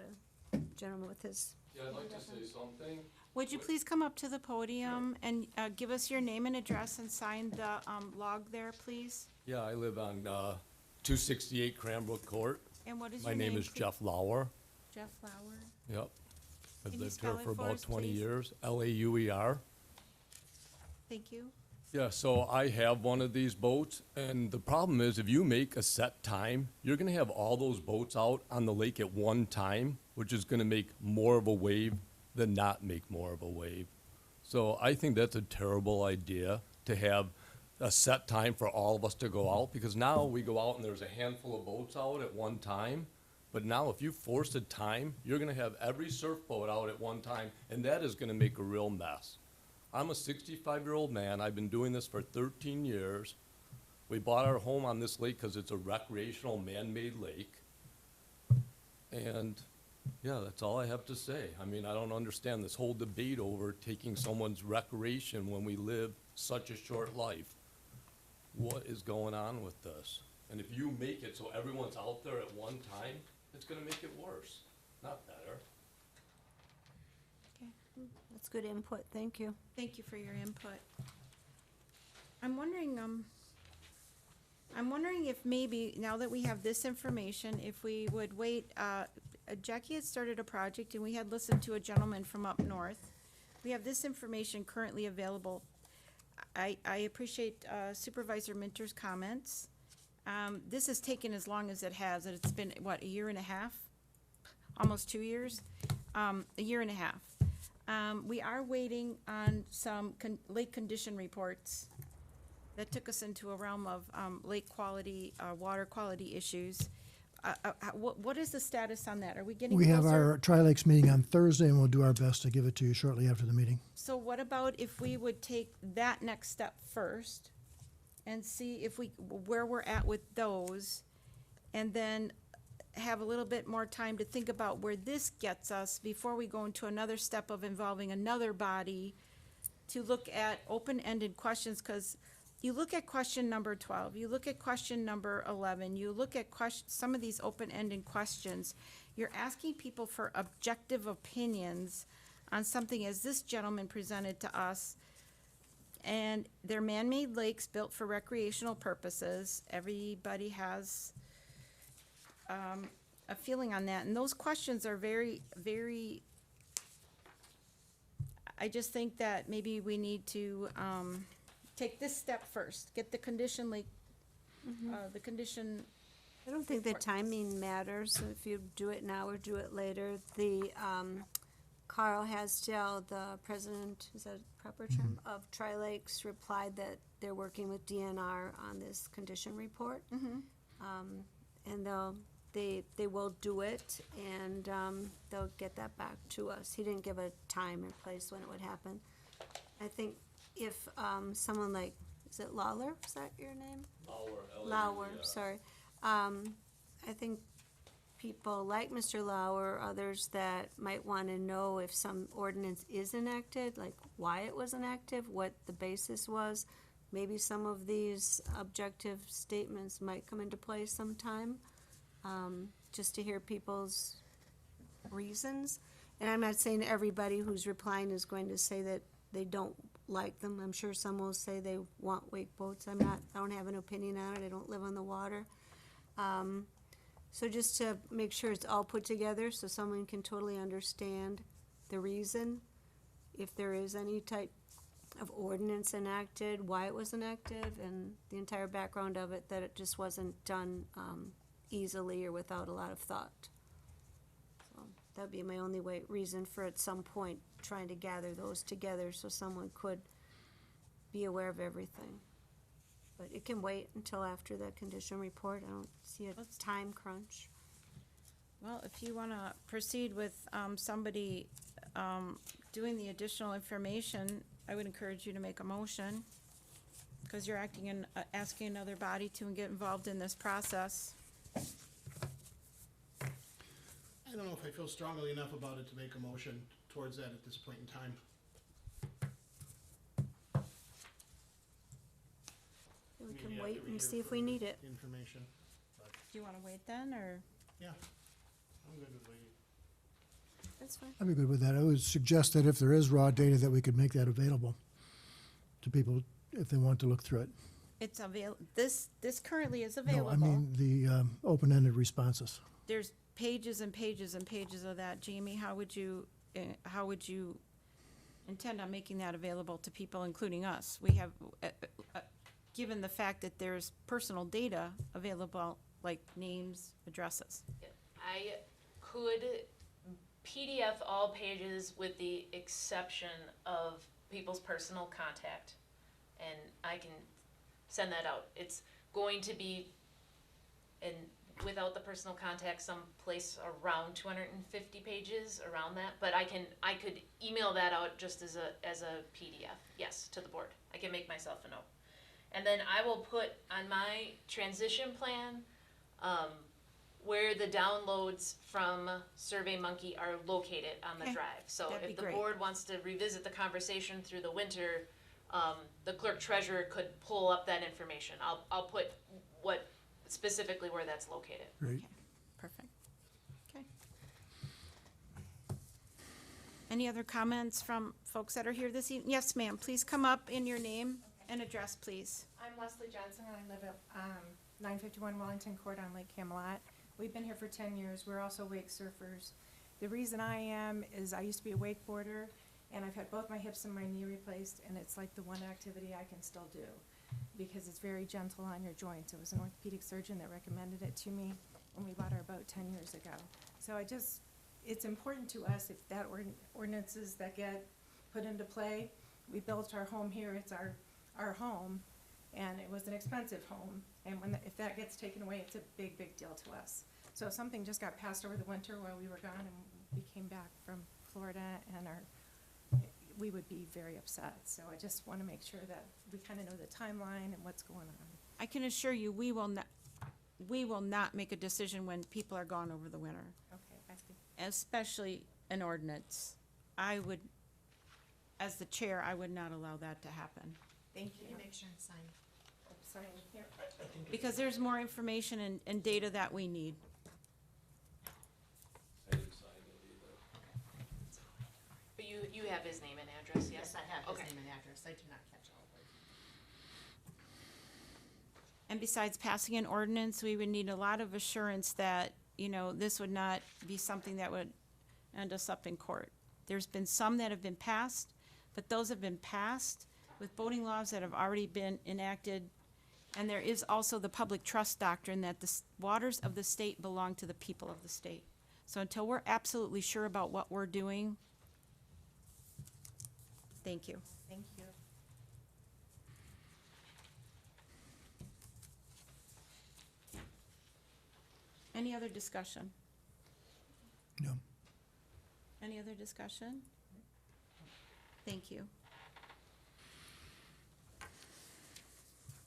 a gentleman with his. Yeah, I'd like to say something. would you please come up to the podium and give us your name and address and sign the log there, please? Yeah, I live on 268 Cranbrook Court. And what is My your name? name is please? Jeff Lauer. Jeff Lauer. Yep. I've Can you lived here spell it for for about us, 20 please? years. Lauer. Thank you. Yeah, so I have one of these boats, and the problem is if you make a set time, you're gonna have all those boats out on the lake at one time, which is gonna make more of a wave than not make more of a wave. So I think that's a terrible idea to have a set time for all of us to go out, because now we go out and there's a handful of boats out at one time. But now if you force a time, you're gonna have every surf boat out at one time, and that is gonna make a real mess. I'm a 65-year-old man. I've been doing this for 13 years. We bought our home on this lake because it's a recreational man-made lake. And, yeah, that's all I have to say. I mean, I don't understand this whole debate over taking someone's recreation when we live such a short life. What is going on with this? And if you make it so everyone's out there at one time, it's gonna make it worse, not better. That's good input, thank you. Thank you for your input. I'm wondering if maybe, now that we have this information, if we would wait, Jackie had started a project and we had listened to a gentleman from up north. We have this information currently available. I appreciate Supervisor Minter's comments. This has taken as long as it has, and it's been, what, a year and a half? Almost 2 years? A year and a half. We are waiting on some lake condition reports. That took us into a realm of lake quality, water quality issues. What is the status on that? Are we getting We closer? have our Tri-Lakes meeting on Thursday, and we'll do our best to give it to you shortly after the meeting. So what about if we would take that next step first and see if where we're at with those, and then have a little bit more time to think about where this gets us before we go into another step of involving another body to look at open-ended questions, because you look at question number 12, you look at question number 11, you look at some of these open-ended questions, you're asking people for objective opinions on something as this gentleman presented to us. And they're man-made lakes built for recreational purposes. Everybody has a feeling on that. And those questions are very, very, I just think that maybe we need to take this step first, get the condition lake, the condition. I don't think the timing matters, if you do it now or do it later. The, Carl Hasdell, the president, is that a proper term, of Tri-Lakes, replied that they're working with DNR on this condition report. And they will do it, and they'll get that back to us. He didn't give a time or place when it would happen. I think if someone like, is it Lawler, is that your name? Lauer, sorry. I think people like Mr. Lauer, others that might want to know if some ordinance is enacted, like why it was enacted, what the basis was. Maybe some of these objective statements might come into play sometime, just to hear people's reasons. And I'm not saying everybody who's replying is going to say that they don't like them. I'm sure some will say they want wake boats. I don't have an opinion on it. I don't live on the water. So just to make sure it's all put together so someone can totally understand the reason, if there is any type of ordinance enacted, why it was enacted, and the entire background of it, that it just wasn't done easily or without a lot of thought. So that'd be my only reason for at some point trying to gather those together so someone could be aware of everything. But it can wait until after the condition report. I don't see a time crunch. Well, if you want to proceed with somebody doing the additional information, I would encourage you to make a motion, because you're asking another body to get involved in this process. I don't know if I feel strongly enough about it to make a motion towards that at this point in time. We Maybe can after wait we and hear see if we further need it. Information. Do you want to wait then, or? Yeah, I'm good with waiting. That's fine. I'd be good with that. I would suggest that if there is raw data, that we could make that available to people if they want to look through it. It's this currely is available. No, I mean the open-ended responses. There's pages and pages and pages of that. Jamie, how would you intend on making that available to people, including us? We have, given the fact that there's personal data available, like names, addresses. I could PDF all pages with the exception of people's personal contact, and I can send that out. It's going to be, and without the personal contact, someplace around 250 pages, around that, but I could email that out just as a PDF, yes, to the board. I can make myself a note. And then I will put on my transition plan, where the downloads from SurveyMonkey are located on the Okay. drive. So That'd be if the great. board wants to revisit the conversation through the winter, the clerk treasurer could pull up that information. I'll put specifically where that's located. Great. Perfect. Okay. Any other comments from folks that are here this evening? Yes, ma'am, please come up in your name and address, please. I'm Leslie Johnson, and I live at 951 Wellington Court on Lake Camelot. We've been here for 10 years. We're also wake surfers. The reason I am is I used to be a wakeboarder, And I've had both my hips and my knee replaced, and it's like the one activity I can still do because it's very gentle on your joints. It was an orthopedic surgeon that recommended it to me when we bought our boat 10 years ago. So it's important to us if that ordinances that get put into play. We built our home here, it's our home, and it was an expensive home. And if that gets taken away, it's a big, big deal to us. So if something just got passed over the winter while we were gone and we came back from Florida and we would be very upset. So I just want to make sure that we kind of know the timeline and what's going on. I can assure you, we will not make a decision when people are gone over the winter, Okay, I think, especially an ordinance. I would, as the chair, I would not allow that to happen. thank Can you. you make sure and sign? Sign here. Because there's more information and data that we need. But you have his name and address, yes? Yes, I have his Okay. name and address. I do not catch all of it. And besides passing an ordinance, we would need a lot of assurance that, this would not be something that would end us up in court. There's been some that have been passed, but those have been passed with voting laws that have already been enacted. And there is also the public trust doctrine that the waters of the state belong to the people of the state. So until we're absolutely sure about what we're doing, thank you. Thank you. Any other discussion? No. Any other discussion? Thank you.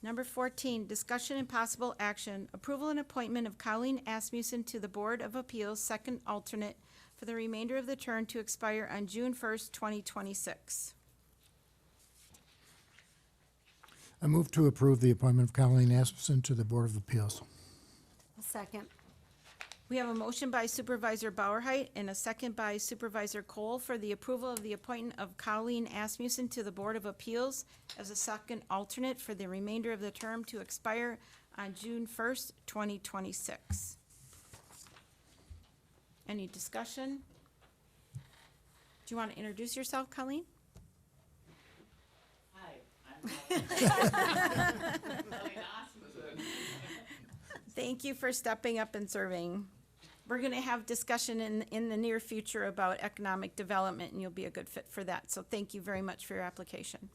Number 14, discussion and possible action, approval and appointment of Colleen Asmussen to the Board of Appeals, second alternate for the remainder of the term to expire on June 1st, 2026. I move to approve the appointment of Colleen Asmussen to the Board of Appeals. A second. We have a motion by Supervisor Bauerheit and a second by Supervisor Cole for the approval of the appointment of Colleen Asmussen to the Board of Appeals as a second alternate for the remainder of the term to expire on June 1st, 2026. Any discussion? Do you want to introduce yourself, Colleen? Hi, I'm Colleen Asmussen. Thank you for stepping up and serving. We're going to have discussion in the near future about economic development, and you'll be a good fit for that. So thank you very much for your application.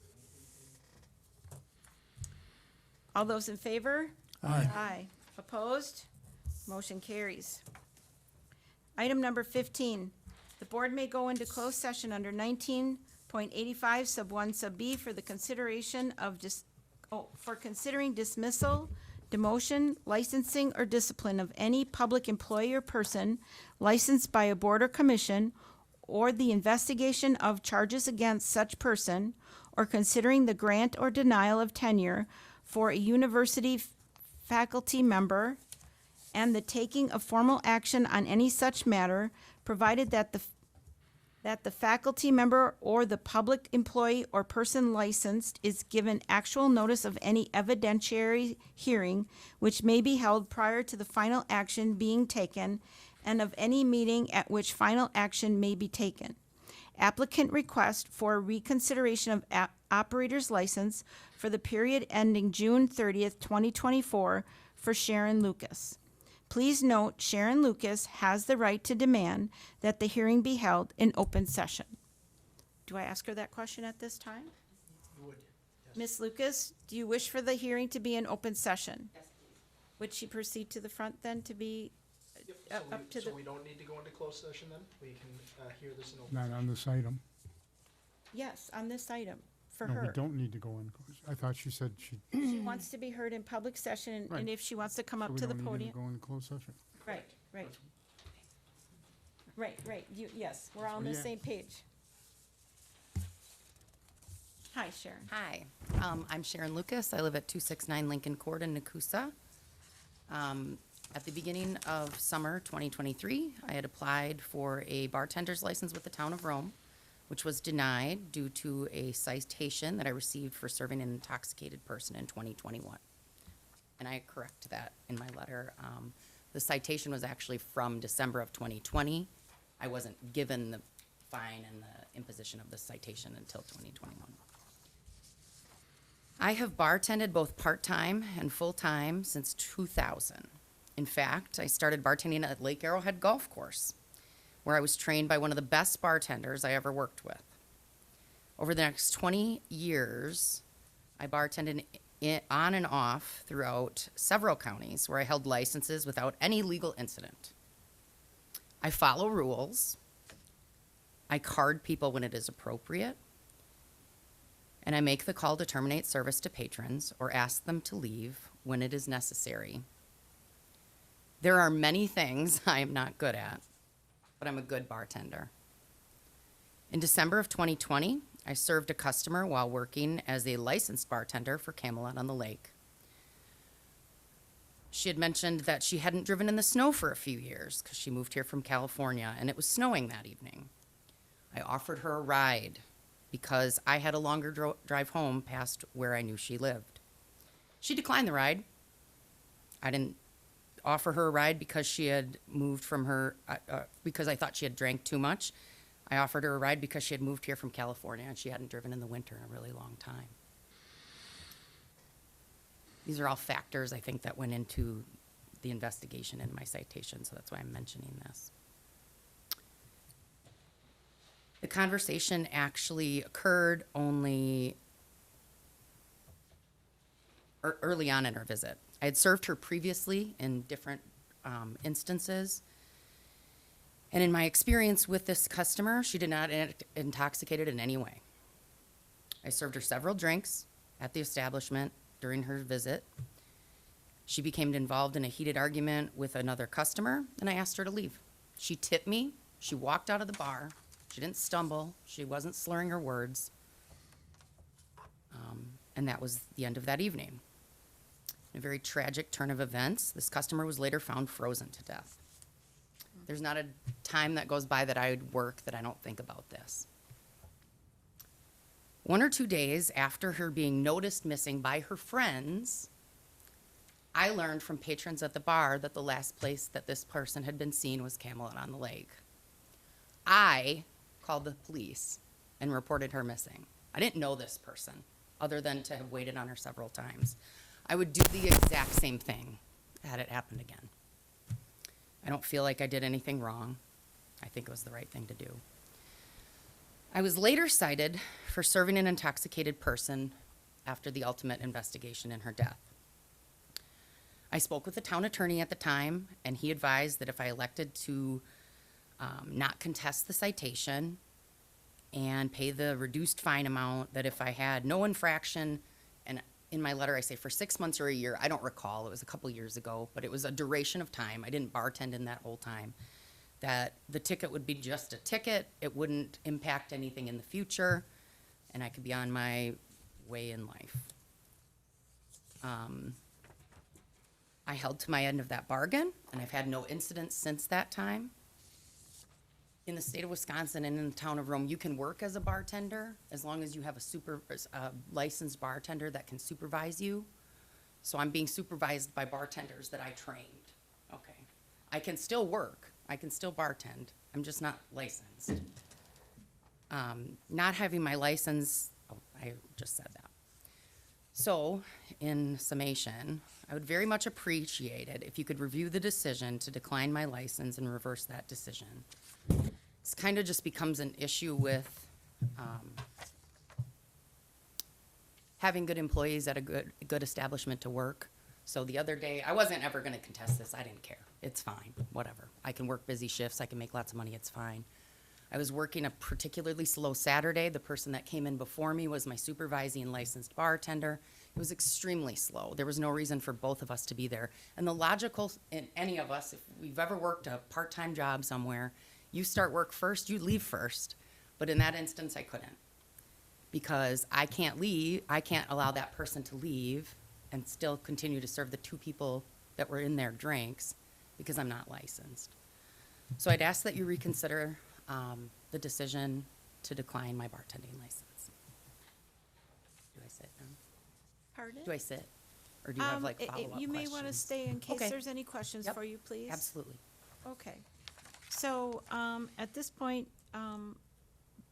All those in favor? Aye. Aye. Opposed? Motion carries. Item number 15, the board may go into closed session under 19.85 sub 1 sub B for the consideration of for considering dismissal, demotion, licensing, or discipline of any public employee or person licensed by a board or commission, or the investigation of charges against such person, or considering the grant or denial of tenure for a university faculty member, and the taking of formal action on any such matter, provided that the faculty member or the public employee or person licensed is given actual notice of any evidentiary hearing which may be held prior to the final action being taken, and of any meeting at which final action may be taken. Applicant request for reconsideration of operator's license for the period ending June 30th, 2024 for Sharon Lucas. Please note, Sharon Lucas has the right to demand that the hearing be held in open session. Do I ask her that question at this time? Would. Ms. Lucas, do you wish for the hearing to be in open session? Yes, please. Would she proceed to the front then to be up to the? So we don't need to go into closed session then? We can hear this in open Not session? on this item. Yes, on this item, for No, we her. don't need to go in. I thought she said She wants to be heard in public session, and Right. if she wants to come so up we to the don't need to podium. go in closed session. Right, right. Right, yes, we're all on the Yeah. same page. Hi, Sharon. Hi, I'm Sharon Lucas. I live at 269 Lincoln Court in Nakusa. At the beginning of summer 2023, I had applied for a bartender's license with the town of Rome, which was denied due to a citation that I received for serving an intoxicated person in 2021. And I correct that in my letter. The citation was actually from December of 2020. I wasn't given the fine and the imposition of the citation until 2021. I have bartended both part-time and full-time since 2000. In fact, I started bartending at Lake Arrowhead Golf Course, where I was trained by one of the best bartenders I ever worked with. Over the next 20 years, I bartended on and off throughout several counties where I held licenses without any legal incident. I follow rules. I card people when it is appropriate. And I make the call to terminate service to patrons or ask them to leave when it is necessary. There are many things I am not good at, but I'm a good bartender. In December of 2020, I served a customer while working as a licensed bartender for Camelot on the Lake. She had mentioned that she hadn't driven in the snow for a few years because she moved here from California and it was snowing that evening. I offered her a ride because I had a longer drive home past where I knew she lived. She declined the ride. I didn't offer her a ride because she had moved from her, because I thought she had drank too much. I offered her a ride because she had moved here from California and she hadn't driven in the winter in a really long time. These are all factors, I think, that went into the investigation in my citation, so that's why I'm mentioning this. The conversation actually occurred only early on in her visit. I had served her previously in different instances. And in my experience with this customer, she did not intoxicated in any way. I served her several drinks at the establishment during her visit. She became involved in a heated argument with another customer, and I asked her to leave. She tipped me. She walked out of the bar. She didn't stumble. She wasn't slurring her words. And that was the end of that evening. In a very tragic turn of events, this customer was later found frozen to death. There's not a time that goes by that I would work that I don't think about this. 1 or 2 days after her being noticed missing by her friends, I learned from patrons at the bar that the last place that this person had been seen was Camelot on the Lake. I called the police and reported her missing. I didn't know this person, other than to have waited on her several times. I would do the exact same thing had it happened again. I don't feel like I did anything wrong. I think it was the right thing to do. I was later cited for serving an intoxicated person after the ultimate investigation in her death. I spoke with the town attorney at the time, and he advised that if I elected to not contest the citation and pay the reduced fine amount, that if I had no infraction, and in my letter I say for 6 months or a year, I don't recall, it was a couple years ago, but it was a duration of time, I didn't bartend in that whole time, that the ticket would be just a ticket, it wouldn't impact anything in the future, and I could be on my way in life. I held to my end of that bargain, and I've had no incidents since that time. In the state of Wisconsin and in the town of Rome, you can work as a bartender as long as you have a licensed bartender that can supervise you. So I'm being supervised by bartenders that I trained. Okay. I can still work. I can still bartend. I'm just not licensed. Not having my license, I just said that. So, in summation, I would very much appreciate it if you could review the decision to decline my license and reverse that decision. This kind of just becomes an issue with having good employees at a good establishment to work. So the other day, I wasn't ever going to contest this. I didn't care. It's fine, whatever. I can work busy shifts. I can make lots of money. It's fine. I was working a particularly slow Saturday. The person that came in before me was my supervising licensed bartender. It was extremely slow. There was no reason for both of us to be there. And the logical, in any of us, if we've ever worked a part-time job somewhere, you start work first, you leave first. But in that instance, I couldn't. Because I can't leave, I can't allow that person to leave and still continue to serve the 2 people that were in their drinks because I'm not licensed. So I'd ask that you reconsider the decision to decline my bartending license. Do I sit now? Pardon? Do I sit? Or do you have like follow-up questions? You may want to stay in case Okay. there's any questions Yep. for you, please. Absolutely. Okay. So, at this point,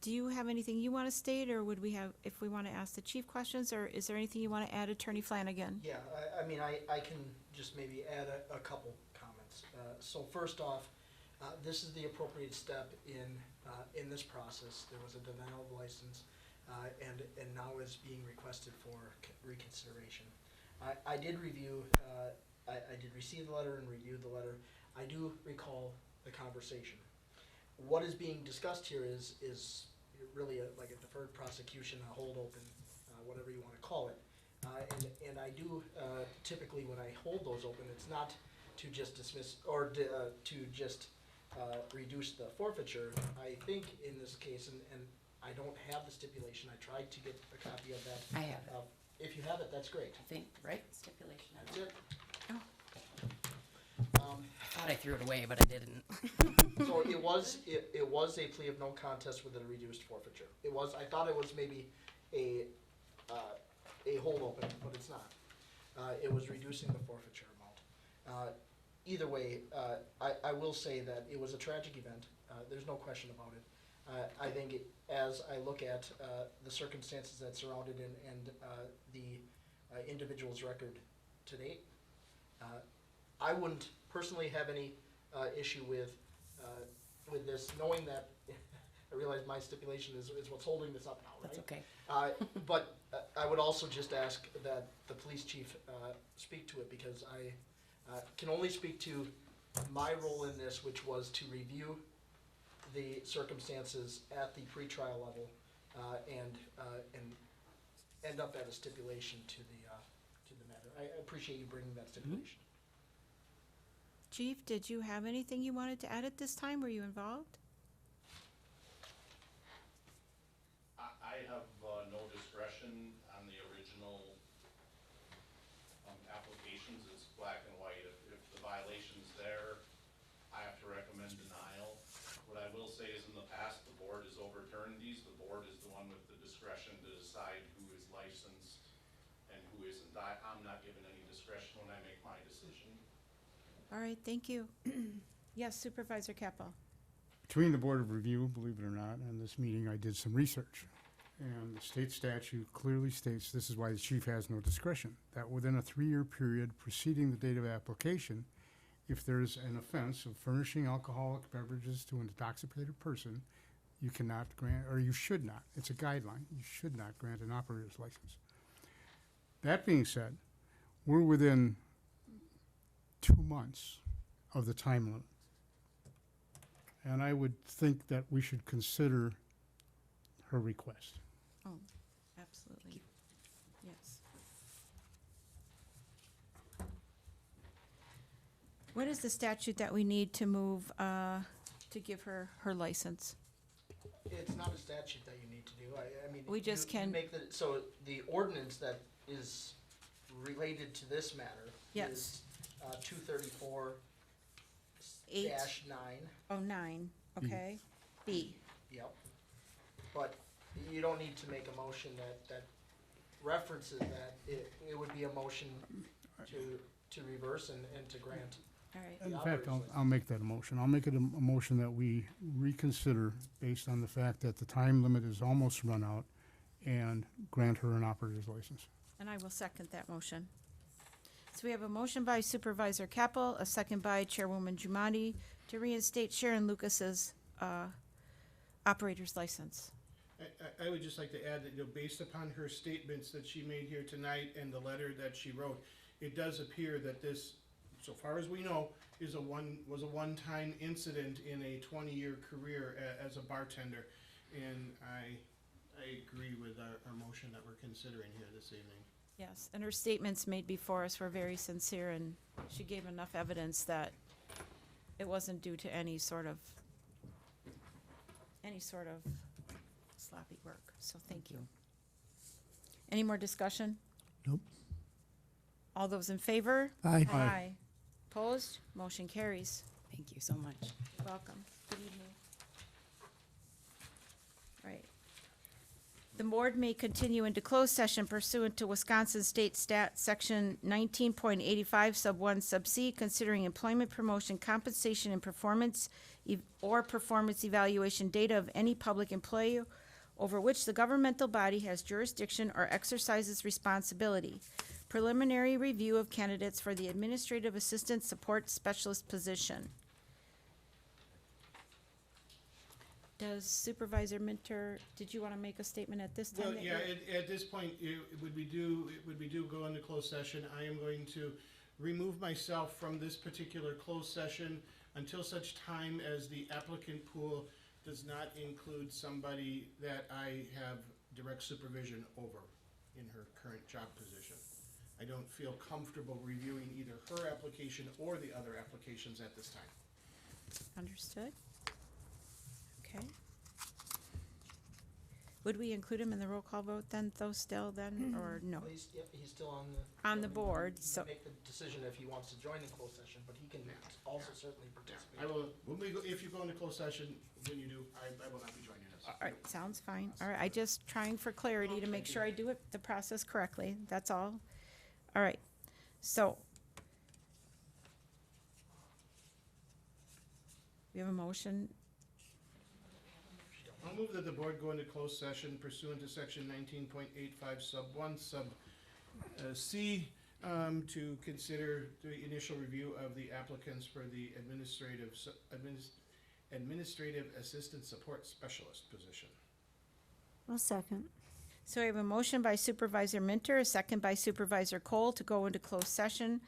do you have anything you want to state, or would we have, if we want to ask the chief questions, or is there anything you want to add, Attorney Flanagan? Yeah, I mean, I can just maybe add a couple comments. So first off, this is the appropriate step in this process. There was a denial of license, and now is being requested for reconsideration. I did review, I did receive the letter and reviewed the letter. I do recall the conversation. What is being discussed here is really like a deferred prosecution, a hold open, whatever you want to call it. And I do typically, when I hold those open, it's not to just dismiss or to just reduce the forfeiture. I think in this case, and I don't have the stipulation. I tried to get a copy of that. I have it. If you have it, that's great. I think, right? Stipulation. That's it. I thought I threw it away, but I didn't. So it was a plea of no contest with a reduced forfeiture. It was, I thought it was maybe a hold open, but it's not. It was reducing the forfeiture amount. Either way, I will say that it was a tragic event. There's no question about it. I think as I look at the circumstances that surrounded and the individual's record to date, I wouldn't personally have any issue with this, knowing that I realize my stipulation is what's holding this up now, right? That's okay. But I would also just ask that the police chief speak to it, because I can only speak to my role in this, which was to review the circumstances at the pretrial level and end up at a stipulation to the matter. I appreciate you bringing that stipulation. Chief, did you have anything you wanted to add at this time? Were you involved? I have no discretion on the original applications. It's black and white. If the violation's there, I have to recommend denial. What I will say is, in the past, the board has overturned these. The board is the one with the discretion to decide who is licensed and who isn't. I'm not given any discretion when I make my decision. All right, thank you. Yes, Supervisor Capel. Between the Board of Review, believe it or not, and this meeting, I did some research. And the state statute clearly states, this is why the chief has no discretion, that within a 3-year period preceding the date of application, if there's an offense of furnishing alcoholic beverages to an intoxicated person, you cannot grant, or you should not, it's a guideline, you should not grant an operator's license. That being said, we're within 2 months of the time limit. And I would think that we should consider her request. Oh, absolutely. Yes. What is the statute that we need to move, to give her her license? It's not a statute that you need to do. I mean, We just you can- make so the ordinance that is related to this matter Yes. is 234 8. -9. Oh, 9, okay. B. Yep. But you don't need to make a motion that references that. It would be a motion to reverse and to grant. All right. In The fact, operator's I'll make that a motion. I'll make it a motion that we reconsider based on the fact that the time limit is almost run out and grant her an operator's license. And I will second that motion. So we have a motion by Supervisor Capel, a second by Chairwoman Jumati to reinstate Sharon Lucas's operator's license. I would just like to add that, based upon her statements that she made here tonight and the letter that she wrote, it does appear that this, so far as we know, was a one-time incident in a 20-year career as a bartender. And I agree with our motion that we're considering here this evening. Yes, and her statements made before us were very sincere, and she gave enough evidence that it wasn't due to any sort of sloppy work, so thank you. Any more discussion? Nope. All those in favor? Aye. Aye. Opposed? Motion carries. Thank you so much. Welcome. Good evening. Right. The board may continue into closed session pursuant to Wisconsin State Stat Section 19.85 Sub 1 Sub C, considering employment, promotion, compensation, and performance or performance evaluation data of any public employee over which the governmental body has jurisdiction or exercises responsibility. Preliminary review of candidates for the Administrative Assistant Support Specialist position. Does Supervisor Minter, did you want to make a statement at this time? Well, that yeah, you're- at this point, it would be due go into closed session. I am going to remove myself from this particular closed session until such time as the applicant pool does not include somebody that I have direct supervision over in her current job position. I don't feel comfortable reviewing either her application or the other applications at this time. Understood. Okay. Would we include him in the roll call vote then, though, still then, or no? Well, he's still on the. On the board, He so, can make the decision if he wants to join the closed session, but he can also certainly participate. I will, if you go into closed session, when you do, I will not be joining us. all right, sounds fine. All right, I just trying for clarity to make sure I do it, the process correctly, that's all. All right, so. We have a motion. I'll move that the board go into closed session pursuant to section 19.85 sub 1 sub C to consider the initial review of the applicants for the administrative assistant support specialist position. Well, second. So we have a motion by Supervisor Minter, a second by Supervisor Cole to go into closed session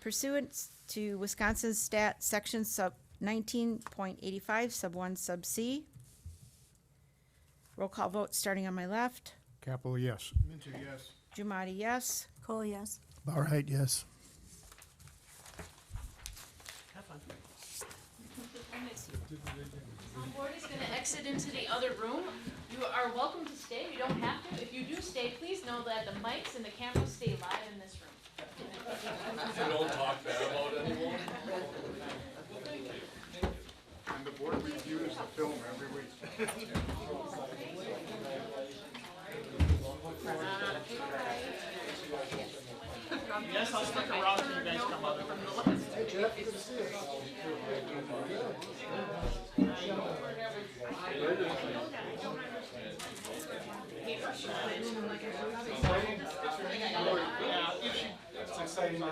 pursuant to Wisconsin Stat Section sub 19.85 sub 1 sub C. Roll call vote starting on my left. Capel, yes. Minter, yes. Jumati, yes. Cole, yes. All right, yes. Have fun. Board is gonna exit into the other room. You are welcome to stay, you don't have to. If you do stay, please know that the mics and the cameras stay live in this room. So don't talk bad about anyone. And the board reviews the film every week. Yes, I'll stick around till you guys come up from the list. Hey, Jeff, good to see It's exciting. Do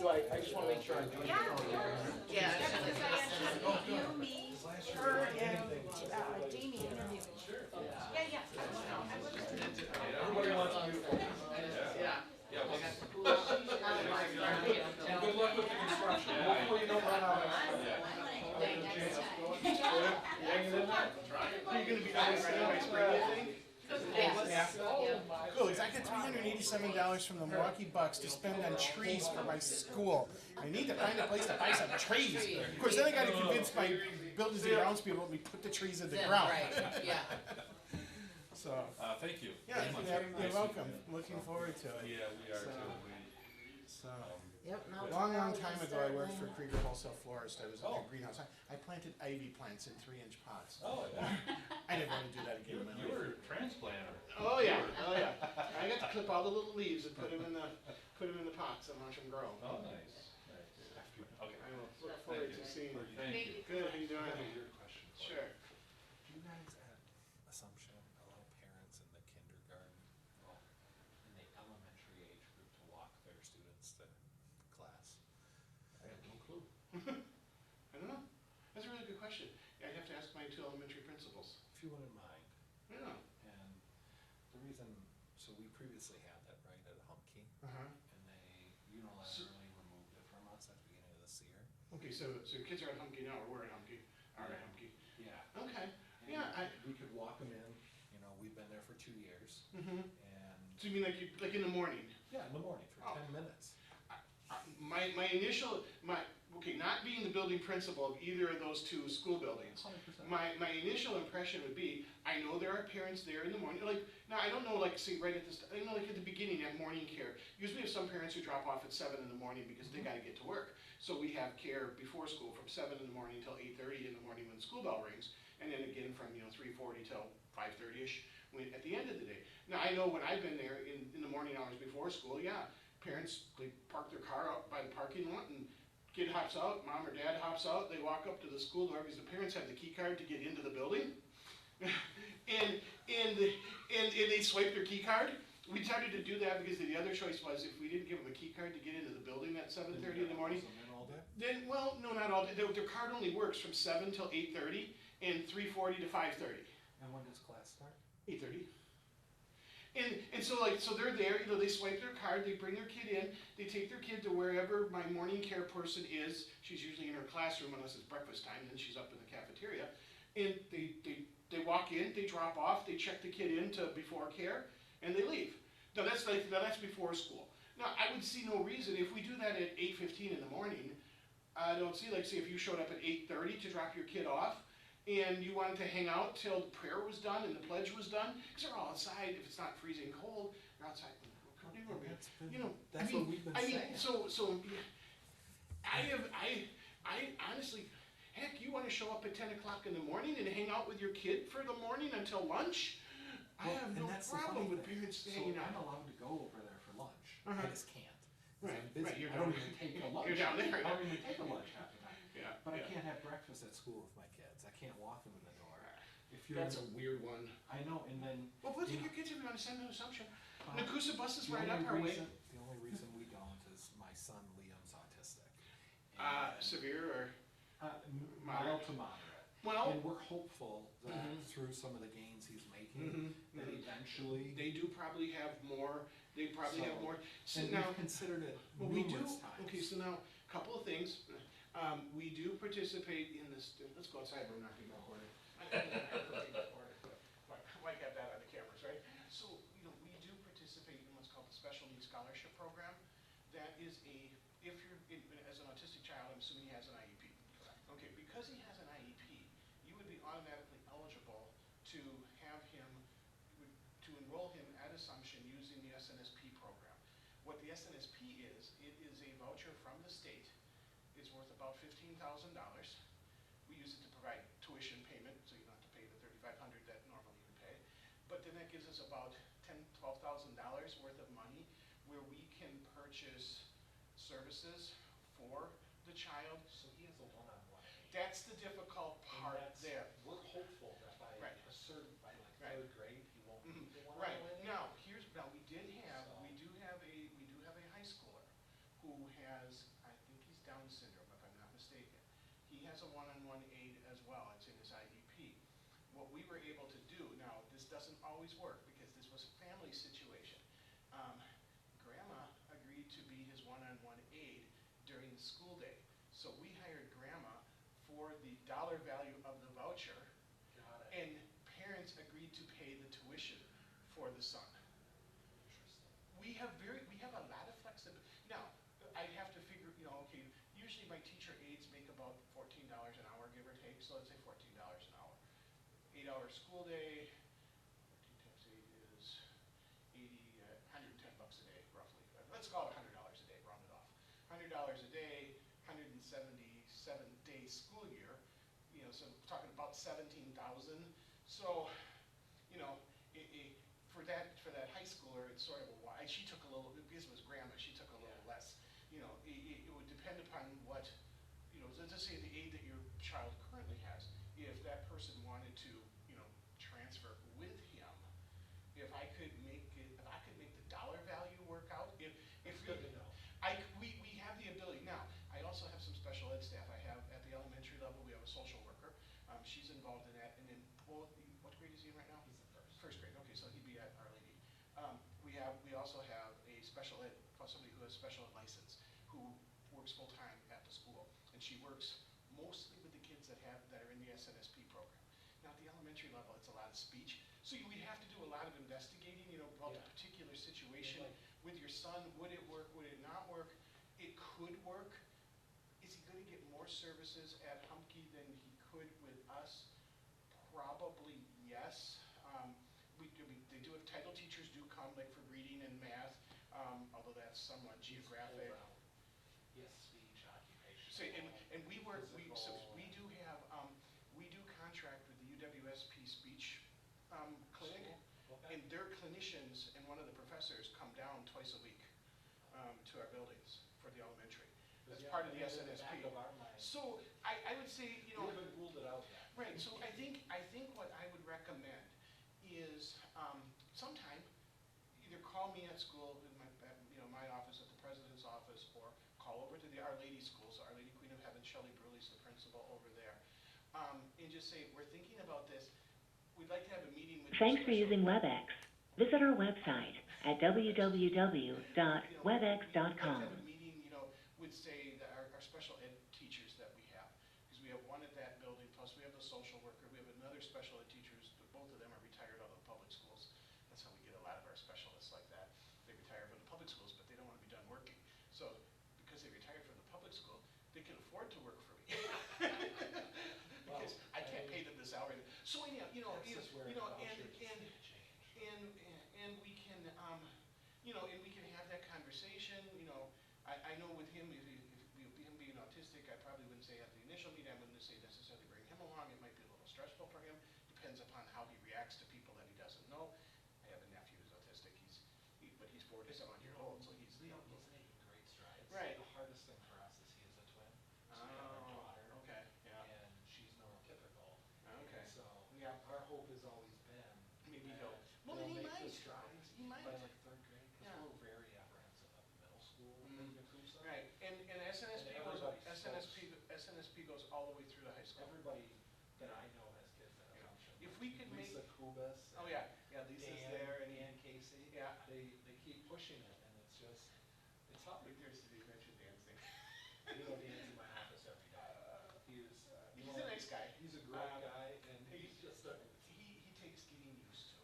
I just wanna make sure I'm doing it. Yeah. You, me, her, and Jamie interviewed. Yeah, yeah. Everybody wants beautiful. And good luck with the construction. Hopefully you don't run out of. Hanging in there? Are you gonna be doing right by spring, you think? Yeah. Cool, because I get $387 from the Milwaukee Bucks to spend on trees for my school. I need to find a place to buy some trees. Of course, then I gotta convince my buildings and grounds people to let me put the trees in the ground. Yeah. So, Thank you. yeah, you're welcome. Looking forward to it. Yeah, we are So- too. So, Yep, no. a long, long time ago, I worked for Krieger Wholesale Florist. I was in their greenhouse. I planted ivy plants in 3-inch pots. Oh, yeah. I didn't want to do that again in my You life. were a transplanter. Oh yeah, oh yeah. I got to clip all the little leaves and put them in the pots and watch them grow. Oh, nice, nice. Okay. I will look forward to seeing. Thank you. Good, how you doing? Question. Sure. Do you guys at Assumption allow parents in the kindergarten, well, in the elementary age group to walk their students to class? I have no clue. I don't know. That's a really good question. I'd have to ask my 2 elementary principals. If you wouldn't mind. Yeah. And the reason, so we previously had that right at Humke, Uh-huh. and they unilaterally removed it from us at the beginning of this year. Okay, so your kids are at Humke now, or we're at Humke? Are at Humke. Yeah. Okay. And Yeah, we could walk them in, you know, we've been there for 2 years, Mm-hmm. and, So you mean like in the morning? yeah, in the morning for Oh. 10 minutes. My initial, not being the building principal of either of those 2 school buildings, 100%. my initial impression would be, I know there are parents there in the morning, like, now, I don't know, like, say, right at this, I know, like, at the beginning, at morning care, usually we have some parents who drop off at 7 in the morning because they gotta get to work. So we have care before school from 7 in the morning till 8:30 in the morning when the school bell rings, and then again from, 3:40 till 5:30-ish, at the end of the day. Now, I know when I've been there in the morning hours before school, yeah, parents, they park their car out by the parking lot and Kid hops out, mom or dad hops out, they walk up to the school door because the parents have the key card to get into the building. and they swipe their key card. We started to do that because the other choice was if we didn't give them a key card to get into the building at 7:30 in the morning, then, well, no, not all day. Their card only works from 7 till 8:30 and 3:40 to 5:30. And when does class start? 8:30. And so so they're there, they swipe their card, they bring their kid in, they take their kid to wherever my morning care person is. She's usually in her classroom unless it's breakfast time, then she's up in the cafeteria. And they walk in, they drop off, they check the kid into before care, and they leave. Now that's before school. Now I would see no reason, if we do that at 8:15 in the morning, I don't see, say if you showed up at 8:30 to drop your kid off, and you wanted to hang out till the prayer was done and the pledge was done, because they're all outside, if it's not freezing cold, they're outside. That's what we've been saying. I honestly, heck, you wanna show up at 10 o'clock in the morning and hang out with your kid for the morning until lunch? I have no problem with parents hanging out. I'm allowed to go over there for lunch. Uh-huh. I just can't. 'Cause Right, I'm busy. right, you're I don't down even there. take a lunch. You're down there, I don't yeah. even take a lunch half the time. Yeah, But I yeah. can't have breakfast at school with my kids. I can't walk them in the door. If you're, That's a weird one. I know, and then. Well, we'll take you your kids if you wanna send an assumption. know, Nakusa bus is the right only up our way. reason- The only reason we don't is my son Liam's autistic. Severe or? Mild to moderate. Well- And we're hopeful that Mhm. through some of the gains he's making, Mhm, that mhm. eventually. They do probably have more, So And now, we've considered it well, we do, numerous times. okay, so now, a couple of things. We do participate in this, let's go outside, we're not being recorded. Might have that on the cameras, right? So, we do participate in what's called the Special Needs Scholarship Program. That is if you're, as an autistic child, I'm assuming he has an IEP. Okay, because he has an IEP, you would be automatically eligible to have him, to enroll him at Assumption using the SNSP program. What the SNSP is, it is a voucher from the state. It's worth about $15,000. We use it to provide tuition payment, so you don't have to pay the $3,500 that normally you would pay. But then that gives us about $12,000 worth of money where we can purchase services for the child. So he has a one-on-one. That's the difficult part there. We're hopeful that by Right. a certain, by like Right. third grade, he won't Mhm. need the Right, one-on-one. now, we do have a high schooler who has, I think he's Down syndrome, if I'm not mistaken. He has a one-on-one aid as well, it's in his IEP. What we were able to do, now, this doesn't always work, because this was a family situation. Grandma agreed to be his one-on-one aid during the school day. So we hired grandma for the dollar value of the voucher, Got it. and parents agreed to pay the tuition for the son. We have a lot of flexibility. Now, I'd have to figure, okay, usually my teacher aides make about $14 an hour, give or take, so let's say $14 an hour. 8-hour school day, 14 times 8 is 80, $110 a day, roughly. Let's call it $100 a day, round it off. $100 a day, 177-day school year, so we're talking about 17,000. So, for that high schooler, it's sort of a why. She took a little, because it was grandma, she took a little less. It would depend upon what, let's say the aid that your child currently has, if that person wanted to, transfer with him, if I could make the dollar value work out, if Good to know. we have the ability. Now, I also have some special ed staff. I have, at the elementary level, we have a social worker. She's involved in that, and then what grade is he in right now? He's the first. First grade, okay, so he'd be at Our Lady. We also have a special ed, somebody who has special ed license, who works full-time at the school. And she works mostly with the kids that are in the SNSP program. Now, at the elementary level, it's a lot of speech. So we have to do a lot of investigating, about the particular situation. With your son, would it work, would it not work? It could work. Is he gonna get more services at Humke than he could with us? Probably yes. They do have, title teachers do come, like for reading and math, although that's somewhat geographic. Yes, speech, occupation. So, and we work, we do contract with the UWSP speech clinic, and their clinicians and one of the professors come down twice a week to our buildings for the elementary. That's part of the SNSP. So I would say, you know. We haven't ruled it out yet. Right, so I think what I would recommend is, sometime, either call me at school, in my office, at the president's office, or call over to the Our Lady School, so Our Lady Queen of Heaven, Shelley Bruley's the principal over there, and just say, we're thinking about this, we'd like to have a meeting with. Thanks for using WebEx. Visit our website at www.webex.com. Have a meeting, with, say, our special ed teachers that we have, because we have one at that building, plus we have the social worker, we have another special ed teachers, but both of them are retired out of the public schools. That's how we get a lot of our specialists like that. They retire from the public schools, but they don't want to be done working. So, because they retired from the public school, they can afford to work for me. Because I can't pay them the salary. So anyhow, and we can, and we can have that conversation, I know with him, if him being autistic, I probably wouldn't say at the initial meeting, I wouldn't say necessarily bring him along, it might be a little stressful for him, depends upon how he reacts to people that he doesn't know. I have a nephew who's autistic, but he's 40-some-odd-year-old, so he's. He's making great strides. Right. The hardest thing for us is he is a twin. So we have our daughter. Okay, yeah. And she's neurotypical. Okay. So Yeah. our hope has always been Maybe that he'll, well, then he make the might. strides He might. by like third grade, because Yeah. we're very apprehensive of the middle school in Nakusa. Right, and SNSP And goes, everybody's SNSP goes all the way through the high school. Everybody that I know has kids that Yeah. function. If we could make. Lisa Kubas. Oh, yeah, Lisa's Dan, there, and Dan Casey. Yeah. They keep pushing it, and it's just, it's tough. There's the mention dancing. Dan's in my office every day. He's a nice guy. He's a great guy, and he's just a. He takes getting used to.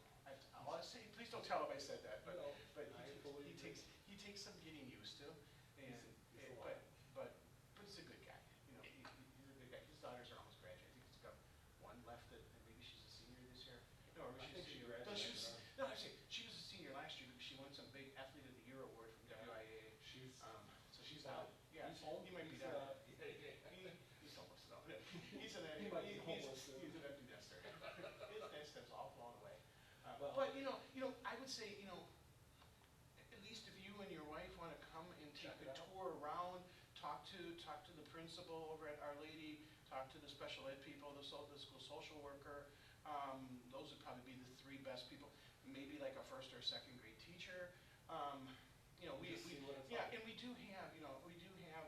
I want to say, please don't tell him I said that, but, No, but I fully he takes some getting used to, and, He's a lion. but he's a good guy. He's a good guy. His daughters are almost graduated. I think he's got one left, and maybe she's a senior this year. No, or I she's a think she senior. graduated. No, actually, she was a senior last year because she won some big Athlete of the Year award from WIA. She's. So she's out. Yeah, He's home. he might be He's, down. He's homeless though. He's an He might be homeless soon. He's an empty nester. His nest has all flown away. Well- But I would say, at least if you and your wife want to come and take a tour around, talk to the principal over at Our Lady, talk to the special ed people, the school social worker. Those would probably be the three best people. Maybe like a first or second grade teacher. Just see what it's Yeah, like. and we do have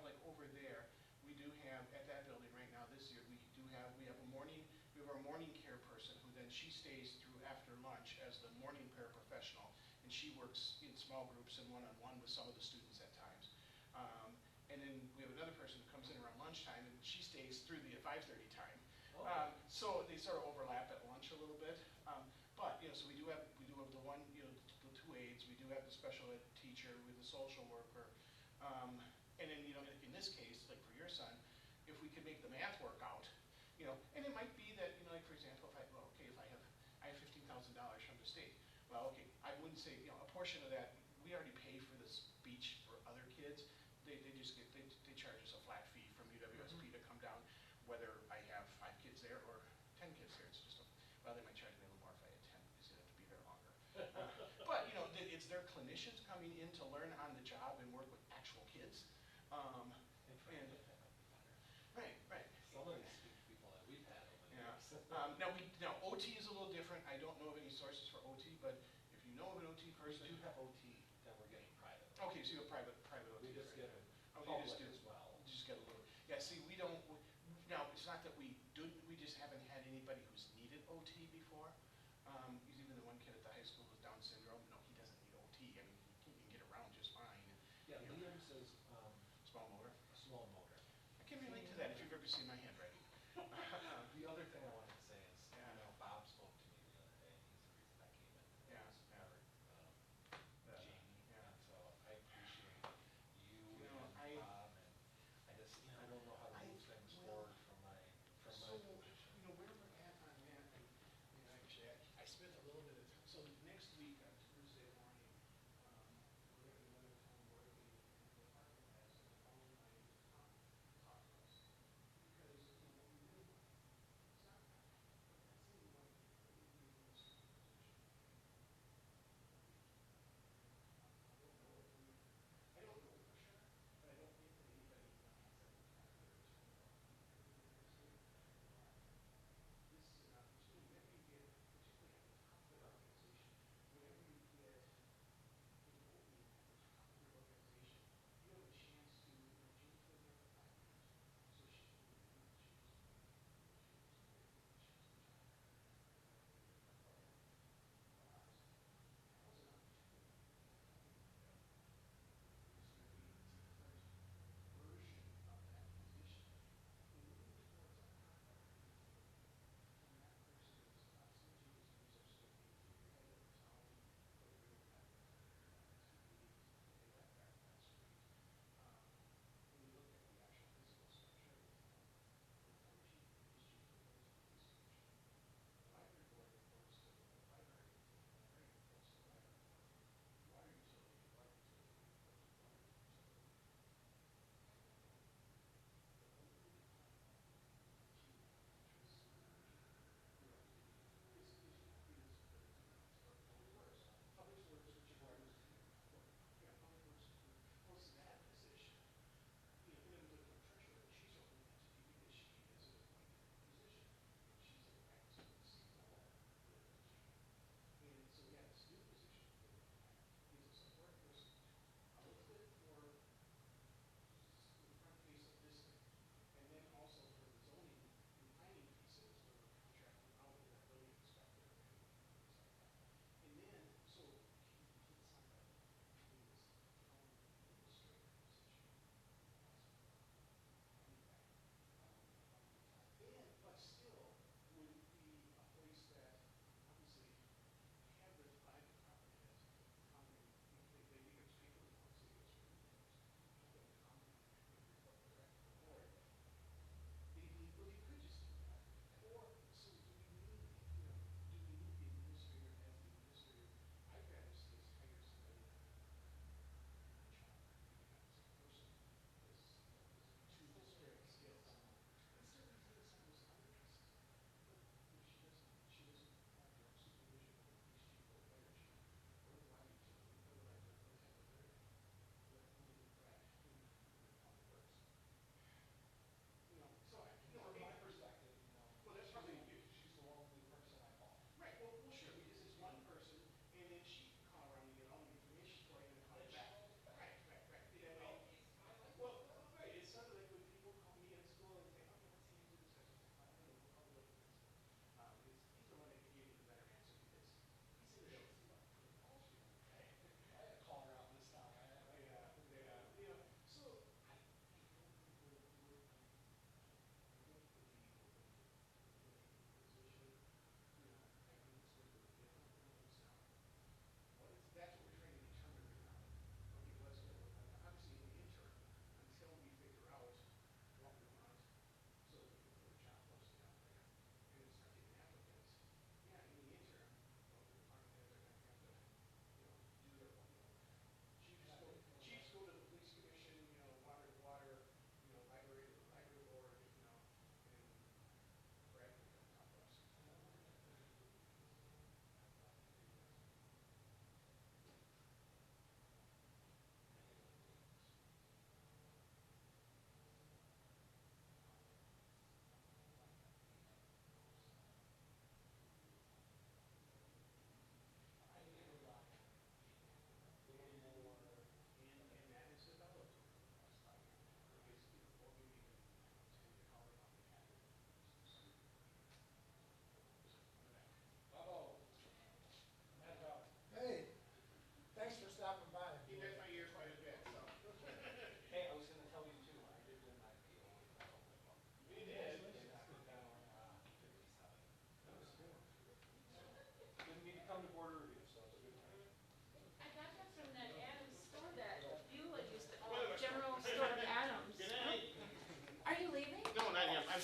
like over there, we do have at that building right now this year, we have our morning care person who then she stays through after lunch as the morning paraprofessional, and she works in small groups and one-on-one with some of the students at times. And then we have another person who comes in around lunchtime, and she stays through the 5:30 time. So they sort of overlap at lunch a little bit. But so we do have the one, the two aides. We do have the special ed teacher with the social worker. And then in this case, like for your son, if we could make the math work out, and it might be that like for example, if I have $15,000 from the state. Well, okay, I wouldn't say a portion of that we already pay for the speech for other kids. They charge us a flat fee from UWSP to come down, whether I have 5 kids there or 10 kids there. It's just they might charge me a little more if I had 10 because they'd have to be there longer. But it's their clinicians coming in to learn on the job and work with actual kids. Right. Some of these people that we've had over the Yeah. years. Now OT is a little different. I don't know of any sources for OT, but if you know of an OT We person. do have OT that we're getting private. Okay, so you have private OT. We just right? get it Oh, you public just do. as well. You just get a little. Yeah, see, we don't. Now, it's not that we just haven't had anybody who's needed OT before. Even the one kid at the high school with Down syndrome, no, he doesn't need OT. I mean, he can get around just fine. Yeah, Liam says, Small motor. a small motor. I can relate to that if you've ever seen my handwriting. The other thing I wanted to say is, Yeah. Bob spoke to me the other day, and he's the reason I came in. Yeah, Was yeah. for, Jamie, Yeah. and so I appreciate you know, and Bob, and I just, I don't know how to move things forward from my So, position. where we're at on that, actually, I spent a little bit of time, so next week on Tuesday morning, we're having another town board meeting, and the department has their own night talk to us. Because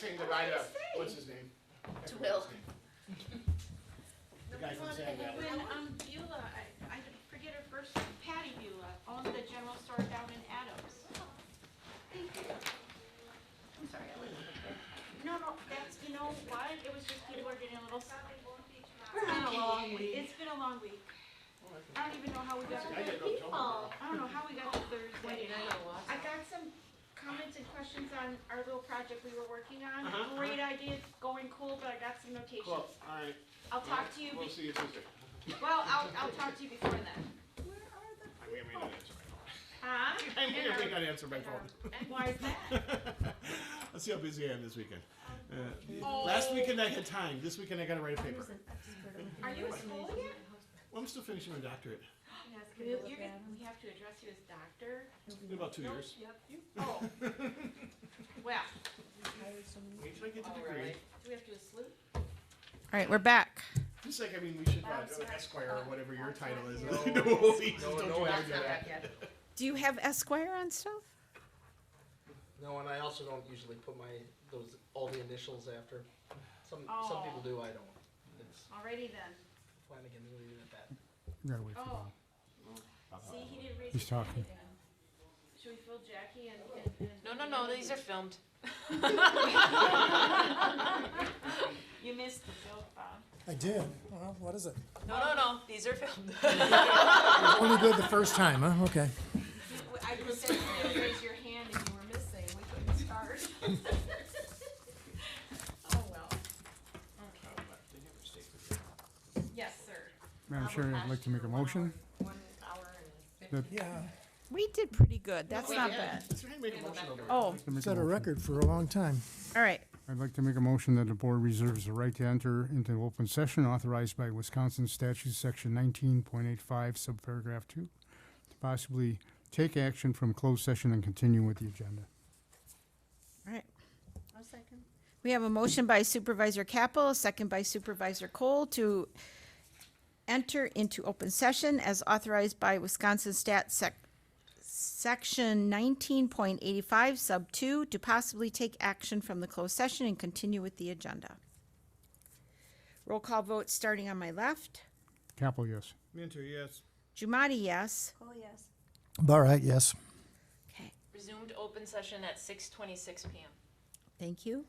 saying goodbye to, what's his name? To Will. The guy from Sand Valley. When, Beulah, I forget her first name, Patty Beulah, owned the general store down in Adams. Thank you. I'm sorry, I was. No, that's, you know what, it was just people are getting a little. It's been a long week. It's been a long week. I don't even know how we got to I didn't know Tony. I don't know how we got to Thursday. I got some comments and questions on our little project we were working on. Great idea, it's going cool, but I got some notations. Cool, all right. I'll talk to you, We'll see you Tuesday. well, I'll talk to you before then. I may or may not answer my phone. Huh? I may or may not answer my phone. And why is that? Let's see how busy I am this weekend. Last weekend I had time. This weekend I gotta write a paper. Are you in school yet? Well, I'm still finishing my doctorate. We have to address you as doctor. In about 2 years. Oh. Well, Wait till I get the degree. do we have to do a salute? All right, we're back. Just like, I mean, we should, Esquire or whatever your title is. No, please, don't you ever do that. Do you have Esquire on stuff? No, and I also don't usually put all the initials after. Some people do, I don't. It's Alrighty then. Flanagan, we'll leave it at that. You gotta wait for Oh. Bob. See, he didn't raise He's his hand talking. again. Should we fill Jackie and? No, these are filmed. You missed the joke, Bob. I did. Well, what is it? No, these are filmed. Only good the first time, huh? Okay. I just said you didn't raise your hand and you were missing, we couldn't start. Oh, well. Okay. Yes, sir. Madam Chair, I'd like to make a motion. 1 hour and that- Yeah. We did pretty good, that's not bad. That's right, make a motion over. Oh, to make Set a motion. record for a long time. all right. I'd like to make a motion that the board reserves the right to enter into open session authorized by Wisconsin statute section 19.85 subparagraph 2 to possibly take action from closed session and continue with the agenda. All right. I'll second. We have a motion by Supervisor Capel, a second by Supervisor Cole to enter into open session as authorized by Wisconsin Section 19.85, Sub 2, to possibly take action from the closed session and continue with the agenda. Roll call vote starting on my left. Capel, yes. Minter, yes. Jumati, yes. Oh, yes. All right, yes. Okay, Resumed open session at 6:26 PM. thank you.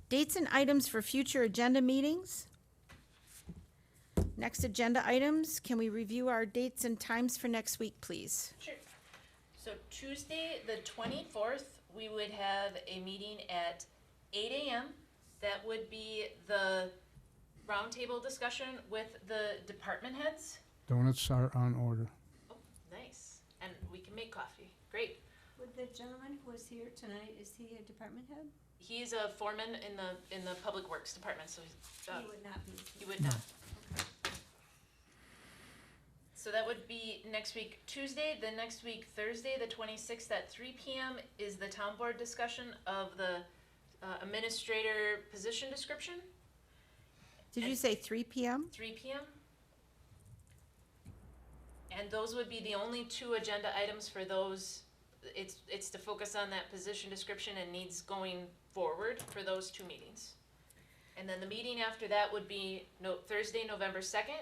Dates and items for future agenda meetings. Next agenda items, can we review our dates and times for next week, please? Sure. So Tuesday, the 24th, we would have a meeting at 8 AM. That would be the roundtable discussion with the department heads. Donuts are on order. Oh, nice. And we can make coffee. Great. Would the gentleman who was here tonight, is he a department head? He's a foreman in the public works department, so He would not be. he would not. So that would be next week Tuesday. The next week Thursday, the 26th at 3 PM is the town board discussion of the administrator position description. Did you say 3 PM? 3 PM. And those would be the only two agenda items for those. It's to focus on that position description and needs going forward for those two meetings. And then the meeting after that would be Thursday, November 2nd.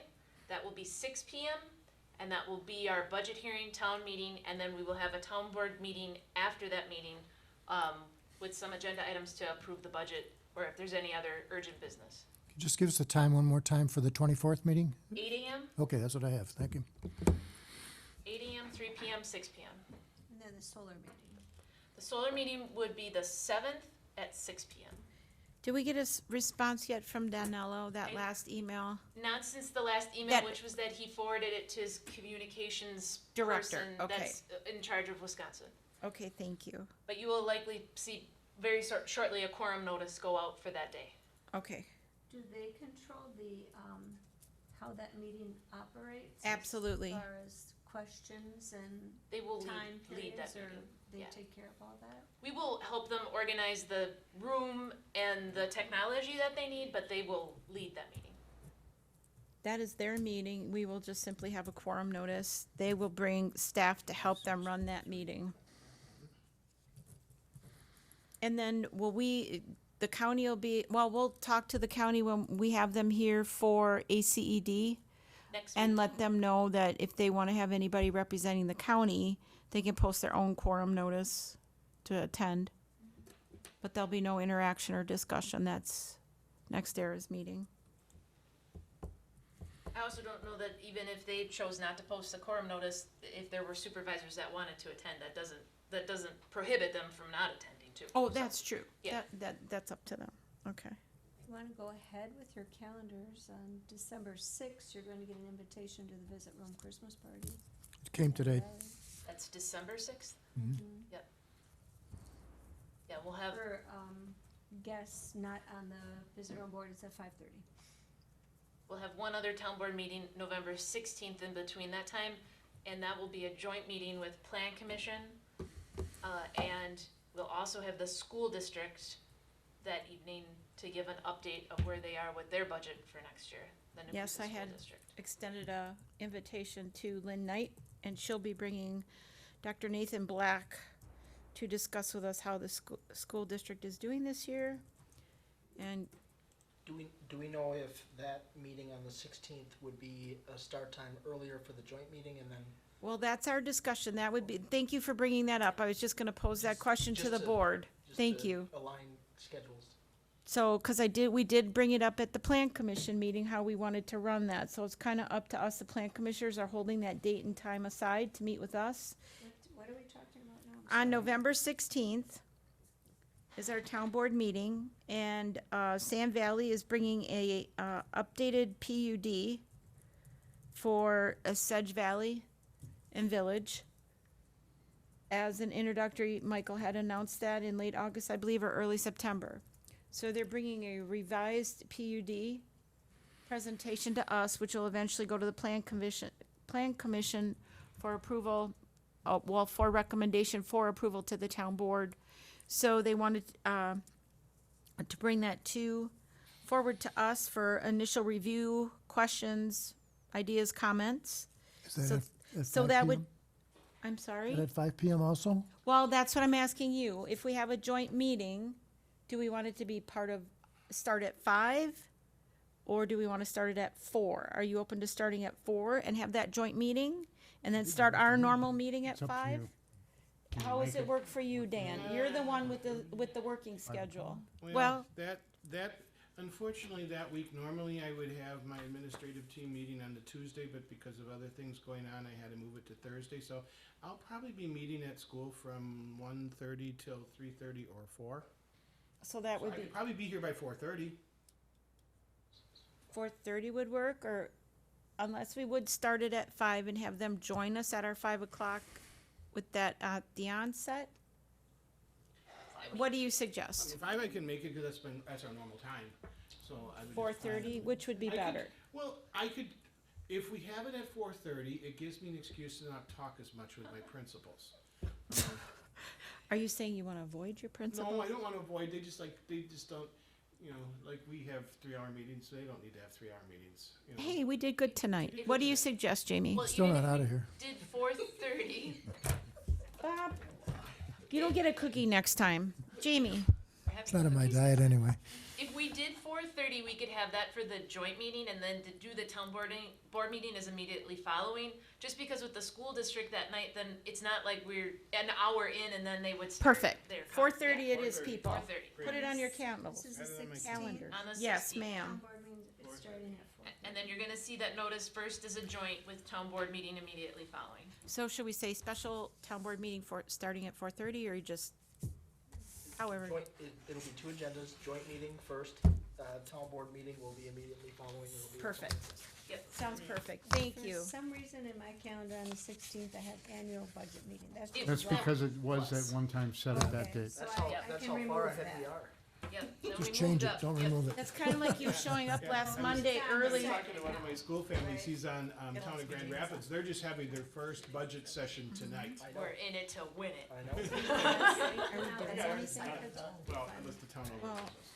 That will be 6 PM. And that will be our budget hearing, town meeting, and then we will have a town board meeting after that meeting with some agenda items to approve the budget or if there's any other urgent business. Just give us the time one more time for the 24th meeting? 8 AM, Okay, that's what I have. Thank you. 8 AM, 3 PM, 6 PM. And then the solar meeting. The solar meeting would be the 7th at 6 PM. Did we get a response yet from Danello, that I- last email? Not since the last email, That- which was that he forwarded it to his communications Director, person okay. that's in charge of Wisconsin. Okay, thank you. But you will likely see very shortly a quorum notice go out for that day. Okay, Do they control the, how that meeting operates? Absolutely. As far as questions and They will time lead that periods, or meeting. they Yeah. take care of all that? We will help them organize the room and the technology that they need, but they will lead that meeting. that is their meeting. We will just simply have a quorum notice. They will bring staff to help them run that meeting. And then the county will be, well, we'll talk to the county when we have them here for ACED Next and week. let them know that if they want to have anybody representing the county, they can post their own quorum notice to attend. But there'll be no interaction or discussion. That's next era's meeting. I also don't know that even if they chose not to post the quorum notice, if there were supervisors that wanted to attend, that doesn't prohibit them from not attending too. Oh, So, that's true. Yeah. That's up to them. Okay. If you want to go ahead with your calendars, on December 6th, you're going to get an invitation to the Visit Room Christmas party. It came today. That's December 6th? Mhm. Yep. Yeah, we'll have, For guests not on the Visit Room Board, it's at 5:30. we'll have one other town board meeting, November 16th in between that time, and that will be a joint meeting with Plan Commission. And we'll also have the school district that evening to give an update of where they are with their budget for next year. the Nakusa Yes, I School had District. extended a invitation to Lynn Knight, and she'll be bringing Dr. Nathan Black to discuss with us how the school district is doing this year. And Do we know if that meeting on the 16th would be a start time earlier for the joint meeting and then? well, that's our discussion. That would be, thank you for bringing that up. I was just gonna pose that question to just the to- board. just Thank to you. Align schedules. So, cause we did bring it up at the plan commission meeting, how we wanted to run that. So it's kinda up to us. The plan commissioners are holding that date and time aside to meet with us. What are we talking about now? I'm On sorry. November 16th is our town board meeting, and Sand Valley is bringing a updated PUD for Sedge Valley and Village. As an introductory, Michael had announced that in late August, I believe, or early September. So they're bringing a revised PUD presentation to us, which will eventually go to the Plan Commission for approval, for recommendation for approval to the town board. So they wanted to bring that forward to us for initial review, questions, ideas, comments. Is that So- at So 5 that would, p.m.? I'm sorry? Is that at 5 p.m. also? Well, that's what I'm asking you. If we have a joint meeting, do we want it to be start at 5? Or do we want to start it at 4? Are you open to starting at 4 and have that joint meeting? And then start our normal meeting at It's up to 5? you. Can you How does make it work for you, Dan? You're the one with the working schedule. Well, That, unfortunately, that week, normally I would have my administrative team meeting on the Tuesday, but because of other things going on, I had to move it to Thursday, so I'll probably be meeting at school from 1:30 till 3:30 or 4. so that So would I be could probably be here by 4:30. 4:30 would work, or unless we would start it at 5 and have them join us at our 5 o'clock with that, the onset? What do you I suggest? mean, 5 I can make it, because that's our normal time, so I would. just 4:30, which would be I could- better? Well, I could, if we have it at 4:30, it gives me an excuse to not talk as much with my principals. Are you saying you want to avoid your principal? No, I don't want to avoid, they just don't, like we have 3-hour meetings, they don't need to have 3-hour meetings, Hey, we did good tonight. What do you suggest, Jamie? Well, Still even not if out we of here. Did 4:30. Bob, you don't get a cookie next time. Jamie? It's not in my diet anyway. If we did 4:30, we could have that for the joint meeting, and then to do the town board meeting is immediately following. Just because with the school district that night, then it's not like we're an hour in and then they would start Perfect. their 4:30 it is, people. 4:30. Put it on your calendar. This is the Rather than my 16th. Calendar. On the Yes, 16th. ma'am. Town board meeting is starting at 4. And then you're gonna see that notice first as a joint with town board meeting immediately following. So should we say special town board meeting starting at 4:30, or you just, however? It'll be 2 agendas, joint meeting first, town board meeting will be immediately following. It'll be- Perfect. Yep. Sounds perfect. Thank you. For some reason in my calendar on the 16th, I have annual budget meeting. That's It- That's Well, because it was at one time set at that Okay, date. so That's how, I that's can how far remove ahead we that. are. Yep. then we Just change moved it, up. don't Yep. remove it. That's kind of like you showing up last Monday I early. was talking to one of my school families, he's on, town of Grand Rapids, they're just having their first budget session tonight. I know, We're in it to win it. I know. Are we doing anything? Well, unless the town Well, overrules us.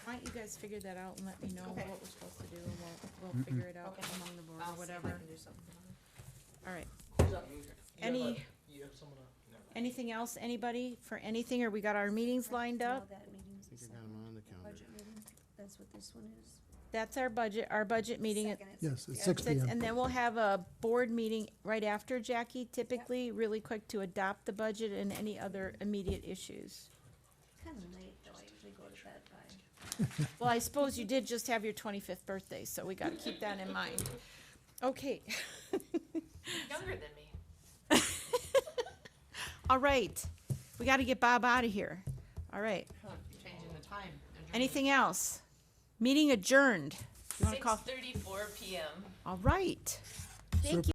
why don't you guys figure that out and let me know what we're supposed to do, and we'll figure it out among the board or whatever. All right. You have someone, Anything else, anybody, for anything, or we got our meetings lined All up? that meeting's I think I the got 'em That's what this one is. That's our budget meeting. Second at Yes, 6 it's p.m. 6 p.m. And then we'll have a board meeting right after, Jackie, typically, really quick to adopt the budget and any other immediate issues. Kinda late, though, I usually go to bed by. Well, I suppose you did just have your 25th birthday, so we gotta keep that in mind. Okay. Younger than me. All right, we gotta get Bob out of here. All right. Changing the time. Anything else? Meeting adjourned. You wanna call? 6:34 PM. All right. Thank you.